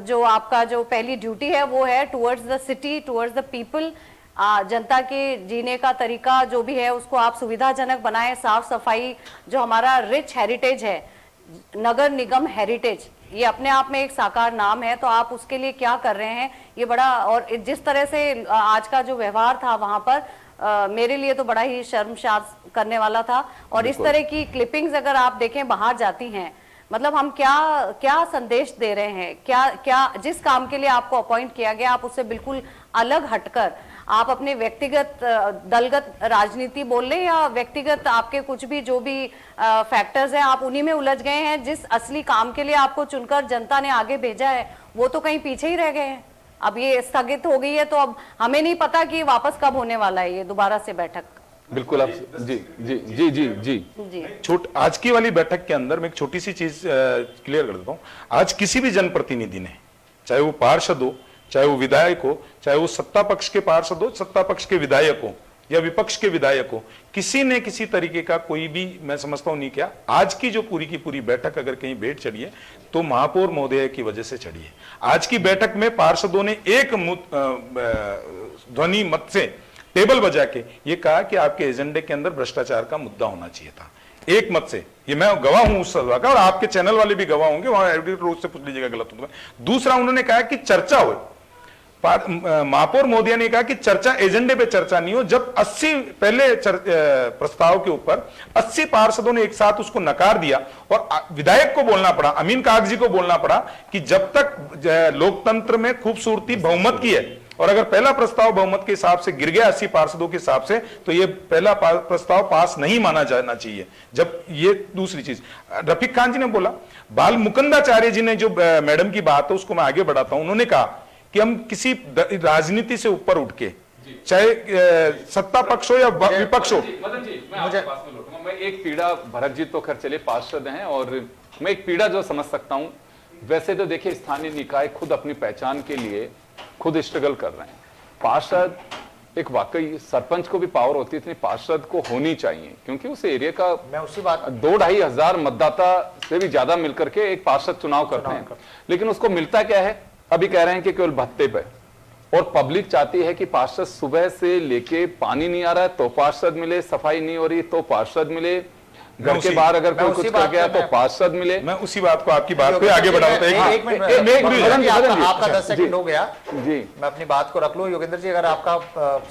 जो आपका जो पहली ड्यूटी है वो है towards the city, towards the people. जनता के जीने का तरीका जो भी है उसको आप सुविधाजनक बनाएं, साफ सफाई, जो हमारा रिच हेरिटेज है, नगर निगम हेरिटेज, ये अपने आप में एक साकार नाम है। तो आप उसके लिए क्या कर रहे हैं ये बड़ा, और जिस तरह से आज का जो व्यवहार था वहां पर मेरे लिए तो बड़ा ही शर्मसार करने वाला था। और इस तरह की क्लिपिंग्स अगर आप देखें बाहर जाती हैं, मतलब हम क्या संदेश दे रहे हैं, क्या जिस काम के लिए आपको अपॉइंट किया गया आप उससे बिल्कुल अलग हटकर आप अपने व्यक्तिगत दलगत राजनीति बोल लें या व्यक्तिगत आपके कुछ भी जो भी फैक्टर्स हैं, आप उन्हीं में उलझ गए हैं। जिस असली काम के लिए आपको चुनकर जनता ने आगे भेजा है वो तो कहीं पीछे ही रह गए हैं। अब ये स्थगित हो गई है तो अब हमें नहीं पता कि वापस कब होने वाला है ये दोबारा से बैठक। बिल्कुल आप जी जी जी जी जी जी आज की वाली बैठक के अंदर मैं एक छोटी सी चीज क्लियर कर देता हूं। आज किसी भी जनप्रतिनिधि ने, चाहे वो पार्षद हो, चाहे वो विधायक हो, चाहे वो सत्ता पक्ष के पार्षद हो, सत्ता पक्ष के विधायक हो या विपक्ष के विधायक हो, किसी ने किसी तरीके का कोई भी, मैं समझता हूं, नहीं किया। आज की जो पूरी की पूरी बैठक अगर कहीं बैठ चढ़ी है तो महापौर महोदय की वजह से चढ़ी है। आज की बैठक में पार्षदों ने एक ध्वनि मत से टेबल बजा के ये कहा कि आपके एजेंडे के अंदर भ्रष्टाचार का मुद्दा होना चाहिए था, एक मत से। ये मैं गवाह हूं उस सभा का और आपके चैनल वाले भी गवाह होंगे, वहां एडिटर रोज से पूछ लीजिएगा गलत होगा। दूसरा उन्होंने कहा कि चर्चा हो, महापौर महोदय ने कहा कि चर्चा एजेंडे पे चर्चा नहीं हो। जब 80 पहले प्रस्ताव के ऊपर 80 पार्षदों ने एक साथ उसको नकार दिया और विधायक को बोलना पड़ा, अमीन कागजी को बोलना पड़ा कि जब तक लोकतंत्र में खूबसूरती बहुमत की है और अगर पहला प्रस्ताव बहुमत के हिसाब से गिर गया 80 पार्षदों के हिसाब से तो ये पहला प्रस्ताव पास नहीं माना जाना चाहिए। जब ये दूसरी चीज रफीक खान जी ने बोला, बाल मुकुंदाचार्य जी ने जो मैडम की बात है उसको मैं आगे बढ़ाता हूं, उन्होंने कहा कि हम किसी राजनीति से ऊपर उठ के, चाहे सत्ता पक्ष हो या विपक्ष हो। मदन जी मैं आपके पास में लौटूंगा। मैं एक पीड़ा, भरत जी तो खैर चलिए पार्षद हैं और मैं एक पीड़ा जो समझ सकता हूं, वैसे तो देखिए स्थानीय निकाय खुद अपनी पहचान के लिए खुद स्ट्रगल कर रहे हैं। पार्षद एक, वाकई सरपंच को भी पावर होती है, इतनी पार्षद को होनी चाहिए क्योंकि उस एरिया का मैं उसी बात 2-2.5 हजार मतदाता से भी ज्यादा मिलकर के एक पार्षद चुनाव करते हैं, लेकिन उसको मिलता क्या है? अभी कह रहे हैं कि केवल भत्ते पे, और पब्लिक चाहती है कि पार्षद सुबह से लेके पानी नहीं आ रहा है तो पार्षद मिले, सफाई नहीं हो रही तो पार्षद मिले, घर के बाहर अगर कोई कुछ कर गया तो पार्षद मिले। मैं उसी बात को, आपकी बात को आगे बढ़ाता हूं। आपका 10 सेकंड हो गया जी, मैं अपनी बात को रख लूं। योगेंद्र जी अगर आपका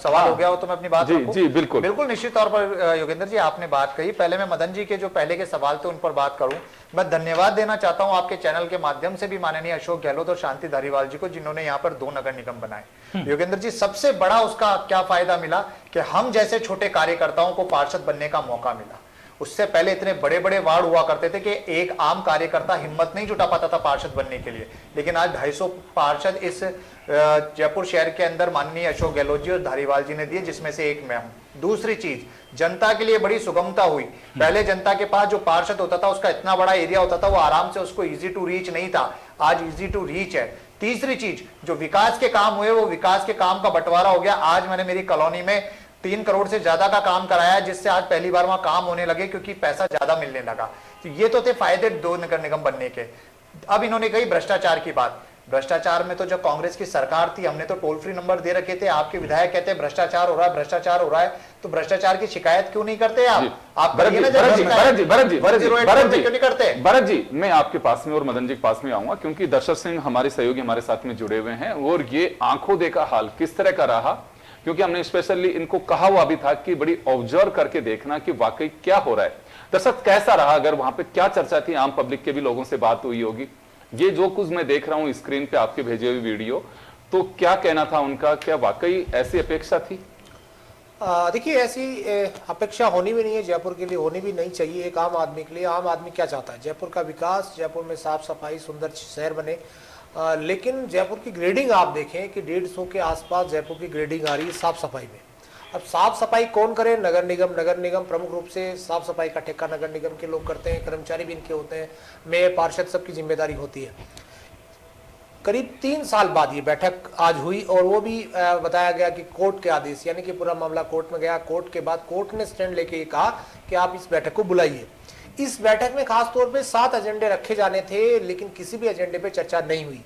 सवाल हो गया हो तो मैं अपनी बात रखूं। जी बिल्कुल बिल्कुल निश्चित तौर पर योगेंद्र जी आपने बात कही। पहले मैं मदन जी के जो पहले के सवाल थे उन पर बात करूं। मैं धन्यवाद देना चाहता हूं आपके चैनल के माध्यम से भी माननीय अशोक गहलोत और शांति धारीवाल जी को, जिन्होंने यहाँ पर 2 नगर निगम बनाए। योगेंद्र जी, सबसे बड़ा उसका क्या फायदा मिला कि हम जैसे छोटे कार्यकर्ताओं को पार्षद बनने का मौका मिला। उससे पहले इतने बड़े बड़े वार्ड हुआ करते थे कि एक आम कार्यकर्ता हिम्मत नहीं जुटा पाता था पार्षद बनने के लिए, लेकिन आज 250 पार्षद इस जयपुर शहर के अंदर माननीय अशोक गहलोत जी और धारीवाल जी ने दिए, जिसमें से एक मैं हूं। दूसरी चीज, जनता के लिए बड़ी सुगमता हुई। पहले जनता के पास जो पार्षद होता था उसका इतना बड़ा एरिया होता था, वो आराम से उसको इजी टू रीच नहीं था, आज इजी टू रीच है। तीसरी चीज, जो विकास के काम हुए वो विकास के काम का बंटवारा हो गया। आज मैंने मेरी कॉलोनी में 3 करोड़ से ज्यादा का काम कराया, जिससे आज पहली बार वहां काम होने लगे क्योंकि पैसा ज्यादा मिलने लगा। तो ये तो थे फायदे 2 नगर निगम बनने के। अब इन्होंने कही भ्रष्टाचार की बात। भ्रष्टाचार में तो जब कांग्रेस की सरकार थी हमने तो टोल फ्री नंबर दे रखे थे। आपके विधायक कहते हैं भ्रष्टाचार हो रहा है, भ्रष्टाचार हो रहा है, तो भ्रष्टाचार की शिकायत क्यों नहीं करते आप करिए ना। भरत जी मैं आपके पास में और मदन जी के पास में आऊंगा क्योंकि दर्शक सिंह हमारे सहयोगी हमारे साथ में जुड़े हुए हैं और ये आंखों देखा हाल किस तरह का रहा, क्योंकि हमने स्पेशली इनको कहा हुआ भी था कि बड़ी ऑब्जर्व करके देखना कि वाकई क्या हो रहा है। दर्शक कैसा रहा, अगर वहां पे क्या चर्चा थी, आम पब्लिक के भी लोगों से बात हुई होगी। ये जो कुछ मैं देख रहा हूं स्क्रीन पे आपके भेजे हुए वीडियो, तो क्या कहना था उनका, क्या वाकई ऐसी अपेक्षा थी? देखिए ऐसी अपेक्षा होनी भी नहीं है, जयपुर के लिए होनी भी नहीं चाहिए। एक आम आदमी के लिए, आम आदमी क्या चाहता है? जयपुर का विकास, जयपुर में साफ सफाई, सुंदर शहर बने। लेकिन जयपुर की ग्रेडिंग आप देखें कि 150 के आसपास जयपुर की ग्रेडिंग आ रही है साफ सफाई में। अब साफ सफाई कौन करे? नगर निगम प्रमुख रूप से साफ सफाई का ठेका नगर निगम के लोग करते हैं, कर्मचारी भी इनके होते हैं, मेयर पार्षद सबकी जिम्मेदारी होती है। करीब 3 साल बाद ये बैठक आज हुई और वो भी बताया गया कि कोर्ट के आदेश, यानी कि पूरा मामला कोर्ट में गया। कोर्ट के बाद कोर्ट ने स्टैंड लेके ये कहा कि आप इस बैठक को बुलाइए। इस बैठक में खास तौर पे 7 एजेंडे रखे जाने थे, लेकिन किसी भी एजेंडे पे चर्चा नहीं हुई।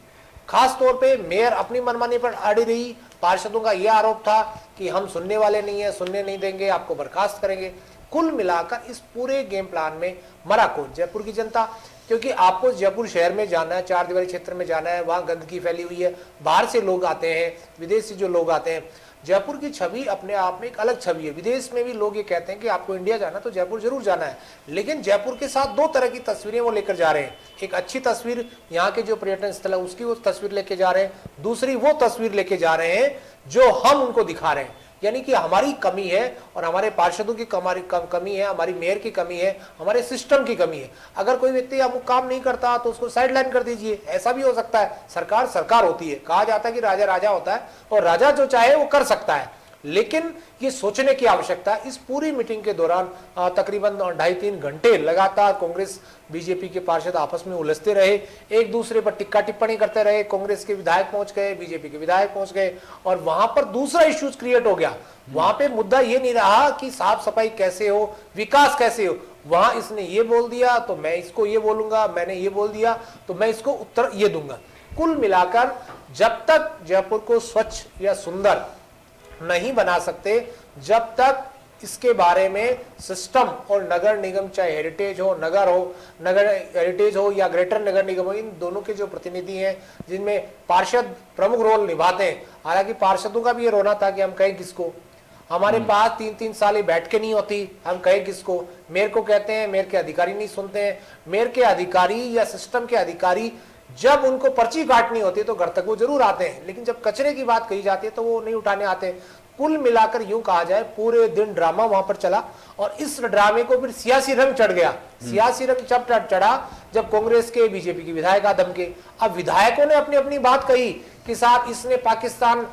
खास तौर पे मेयर अपनी मनमानी पर अड़ी रही। पार्षदों का यह आरोप था कि हम सुनने वाले नहीं है, सुनने नहीं देंगे, आपको बर्खास्त करेंगे। कुल मिलाकर इस पूरे गेम प्लान में मरा कौन? जयपुर की जनता। क्योंकि आपको जयपुर शहर में जाना है, 4 दीवारी क्षेत्र में जाना है, वहां गंदगी फैली हुई है, बाहर से लोग आते हैं, विदेश से जो लोग आते हैं। जयपुर की छवि अपने आप में एक अलग छवि है। विदेश में भी लोग ये कहते हैं कि आपको इंडिया जाना तो जयपुर जरूर जाना है, लेकिन जयपुर के साथ 2 तरह की तस्वीरें वो लेकर जा रहे हैं। एक अच्छी तस्वीर, यहाँ के जो पर्यटन स्थल है उसकी वो तस्वीर लेके जा रहे हैं, दूसरी वो तस्वीर लेके जा रहे हैं जो हम उनको दिखा रहे हैं, यानी कि हमारी कमी है और हमारे पार्षदों की कमी है, हमारी मेयर की कमी है, हमारे सिस्टम की कमी है। अगर कोई व्यक्ति अमुक काम नहीं करता तो उसको साइडलाइन कर दीजिए, ऐसा भी हो सकता है। सरकार सरकार होती है, कहा जाता है कि राजा राजा होता है और राजा जो चाहे वो कर सकता है, लेकिन ये सोचने की आवश्यकता है। इस पूरी मीटिंग के दौरान तकरीबन 2.5-3 घंटे लगातार कांग्रेस बीजेपी के पार्षद आपस में उलझते रहे, एक दूसरे पर टिक्का टिप्पणी करते रहे। कांग्रेस के विधायक पहुंच गए, बीजेपी के विधायक पहुंच गए और वहां पर दूसरा इश्यूज क्रिएट हो गया। वहां पे मुद्दा ये नहीं रहा कि साफ सफाई कैसे हो, विकास कैसे हो। वहां इसने ये बोल दिया तो मैं इसको ये बोलूंगा, मैंने ये बोल दिया तो मैं इसको उत्तर ये दूंगा। कुल मिलाकर जब तक जयपुर को स्वच्छ या सुंदर नहीं बना सकते, जब तक इसके बारे में सिस्टम और नगर निगम, चाहे हेरिटेज हो, नगर हेरिटेज हो या ग्रेटर नगर निगम हो, इन दोनों के जो प्रतिनिधि हैं जिनमें पार्षद प्रमुख रोल निभाते हैं। हालांकि पार्षदों का भी ये रोना था कि हम कहें किसको, हमारे पास 3-3 साल ही बैठ के नहीं होती, हम कहें किसको। मेयर को कहते हैं, मेयर के अधिकारी नहीं सुनते हैं। मेयर के अधिकारी या सिस्टम के अधिकारी जब उनको पर्ची काटनी होती है तो घर तक वो जरूर आते हैं, लेकिन जब कचरे की बात कही जाती है तो वो नहीं उठाने आते। कुल मिलाकर यूं कहा जाए पूरे दिन ड्रामा वहां पर चला और इस ड्रामे को फिर सियासी रंग चढ़ गया। सियासी रंग जब चढ़ा जब कांग्रेस के, बीजेपी के विधायक आदम के, अब विधायकों ने अपनी अपनी बात कही कि साहब इसने पाकिस्तान,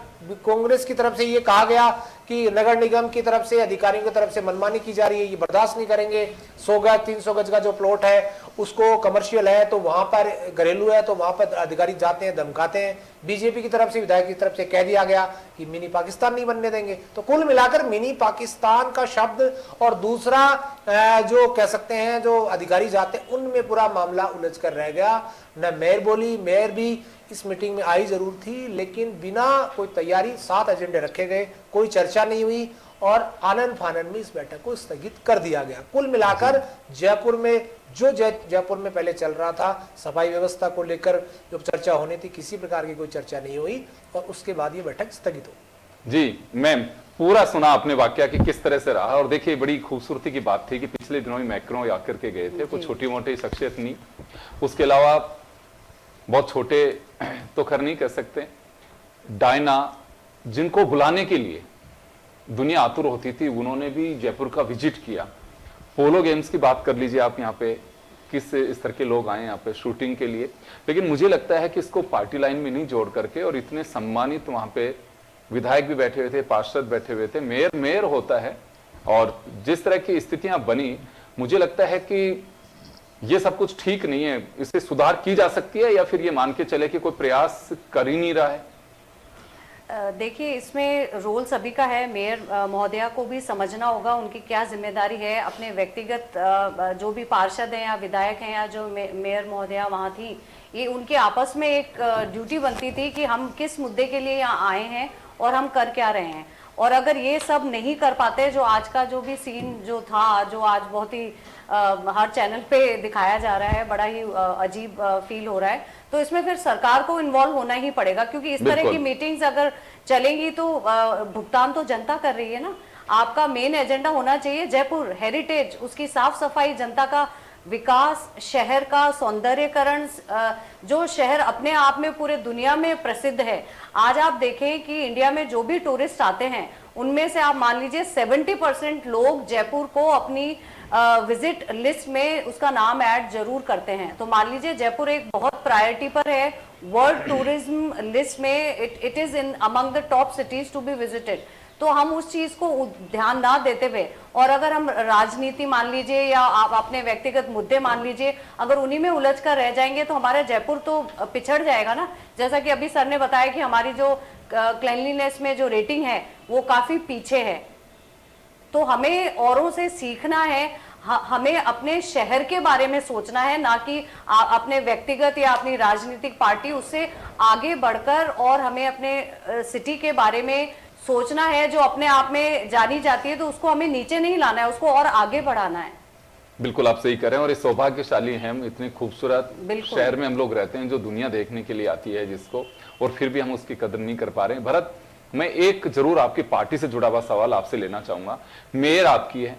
कांग्रेस की तरफ से ये कहा गया कि नगर निगम की तरफ से, अधिकारियों की तरफ से मनमानी की जा रही है, ये बर्दाश्त नहीं करेंगे। 100 गज 300 गज का जो प्लॉट है उसको कमर्शियल है तो वहां पर, घरेलू है तो वहां पर अधिकारी जाते हैं, धमकाते हैं। बीजेपी की तरफ से, विधायक की तरफ से कह दिया गया कि मिनी पाकिस्तान नहीं बनने देंगे। तो कुल मिलाकर मिनी पाकिस्तान का शब्द और दूसरा जो कह सकते हैं जो अधिकारी जाते हैं, उनमें पूरा मामला उलझ कर रह गया। न मेयर बोली, मेयर भी इस मीटिंग में आई जरूर थी लेकिन बिना कोई तैयारी 7 एजेंडे रखे गए, कोई चर्चा नहीं हुई और आनन फानन में इस बैठक को स्थगित कर दिया गया। कुल मिलाकर जयपुर में जो जयपुर में पहले चल रहा था, सफाई व्यवस्था को लेकर जो चर्चा होनी थी, किसी प्रकार की कोई चर्चा नहीं हुई और उसके बाद ये बैठक स्थगित हो। जी मैम, पूरा सुना आपने वाकया कि किस तरह से रहा। और देखिए बड़ी खूबसूरती की बात थी कि पिछले दिनों में मैक्रो आकर के गए थे, कुछ छोटी मोटी शख्सियत नहीं, उसके अलावा बहुत छोटे तो खैर नहीं कह सकते, डायना, जिनको बुलाने के लिए दुनिया आतुर होती थी, उन्होंने भी जयपुर का विजिट किया। पोलो गेम्स की बात कर लीजिए आप, यहाँ पे किस इस तरह के लोग आए यहाँ पे शूटिंग के लिए। लेकिन मुझे लगता है कि इसको पार्टी लाइन में नहीं जोड़ करके, और इतने सम्मानित वहाँ पे विधायक भी बैठे हुए थे, पार्षद बैठे हुए थे, मेयर होता है, और जिस तरह की स्थितियां बनी, मुझे लगता है कि ये सब कुछ ठीक नहीं है। इससे सुधार की जा सकती है या फिर ये मान के चले कि कोई प्रयास कर ही नहीं रहा है? देखिए इसमें रोल सभी का है। मेयर महोदया को भी समझना होगा उनकी क्या जिम्मेदारी है। अपने व्यक्तिगत जो भी पार्षद हैं या विधायक हैं या जो मेयर महोदया वहाँ थी, ये उनके आपस में एक ड्यूटी बनती थी कि हम किस मुद्दे के लिए यहाँ आए हैं और हम कर क्या रहे हैं। और अगर ये सब नहीं कर पाते, जो आज का जो भी सीन जो था, जो आज बहुत ही हर चैनल पे दिखाया जा रहा है, बड़ा ही अजीब फील हो रहा है, तो इसमें फिर सरकार को इन्वॉल्व होना ही पड़ेगा। क्योंकि इस तरह की मीटिंग्स अगर चलेंगी तो भुगतान तो जनता कर रही है ना। आपका मेन एजेंडा होना चाहिए जयपुर हेरिटेज, उसकी साफ सफाई, जनता का विकास, शहर का सौंदर्यकरण, जो शहर अपने आप में पूरे दुनिया में प्रसिद्ध है। आज आप देखें कि इंडिया में जो भी टूरिस्ट आते हैं उनमें से आप मान लीजिए 70% लोग जयपुर को अपनी विजिट लिस्ट में उसका नाम ऐड जरूर करते हैं। तो मान लीजिए जयपुर एक बहुत प्रायोरिटी पर है वर्ल्ड टूरिज्म लिस्ट में, it is in among the top cities to be visited. तो हम उस चीज को ध्यान ना देते हुए, और अगर हम राजनीति मान लीजिए या आप अपने व्यक्तिगत मुद्दे मान लीजिए, अगर उन्हीं में उलझ कर रह जाएंगे तो हमारा जयपुर तो पिछड़ जाएगा ना। जैसा कि अभी सर ने बताया कि हमारी जो क्लीनलीनेस में जो रेटिंग है वो काफी पीछे है। तो हमें औरों से सीखना है, हमें अपने शहर के बारे में सोचना है, ना कि अपने व्यक्तिगत या अपनी राजनीतिक पार्टी, उससे आगे बढ़कर और हमें अपने सिटी के बारे में सोचना है। जो अपने आप में जानी जाती है तो उसको हमें नीचे नहीं लाना है, उसको और आगे बढ़ाना है। बिल्कुल आप सही कह रहे हैं, और ये सौभाग्यशाली हैं हम, इतने खूबसूरत शहर में हम लोग रहते हैं जो दुनिया देखने के लिए आती है जिसको, और फिर भी हम उसकी कदर नहीं कर पा रहे हैं। भरत, मैं एक जरूर आपकी पार्टी से जुड़ा हुआ सवाल आपसे लेना चाहूंगा। मेयर आपकी है,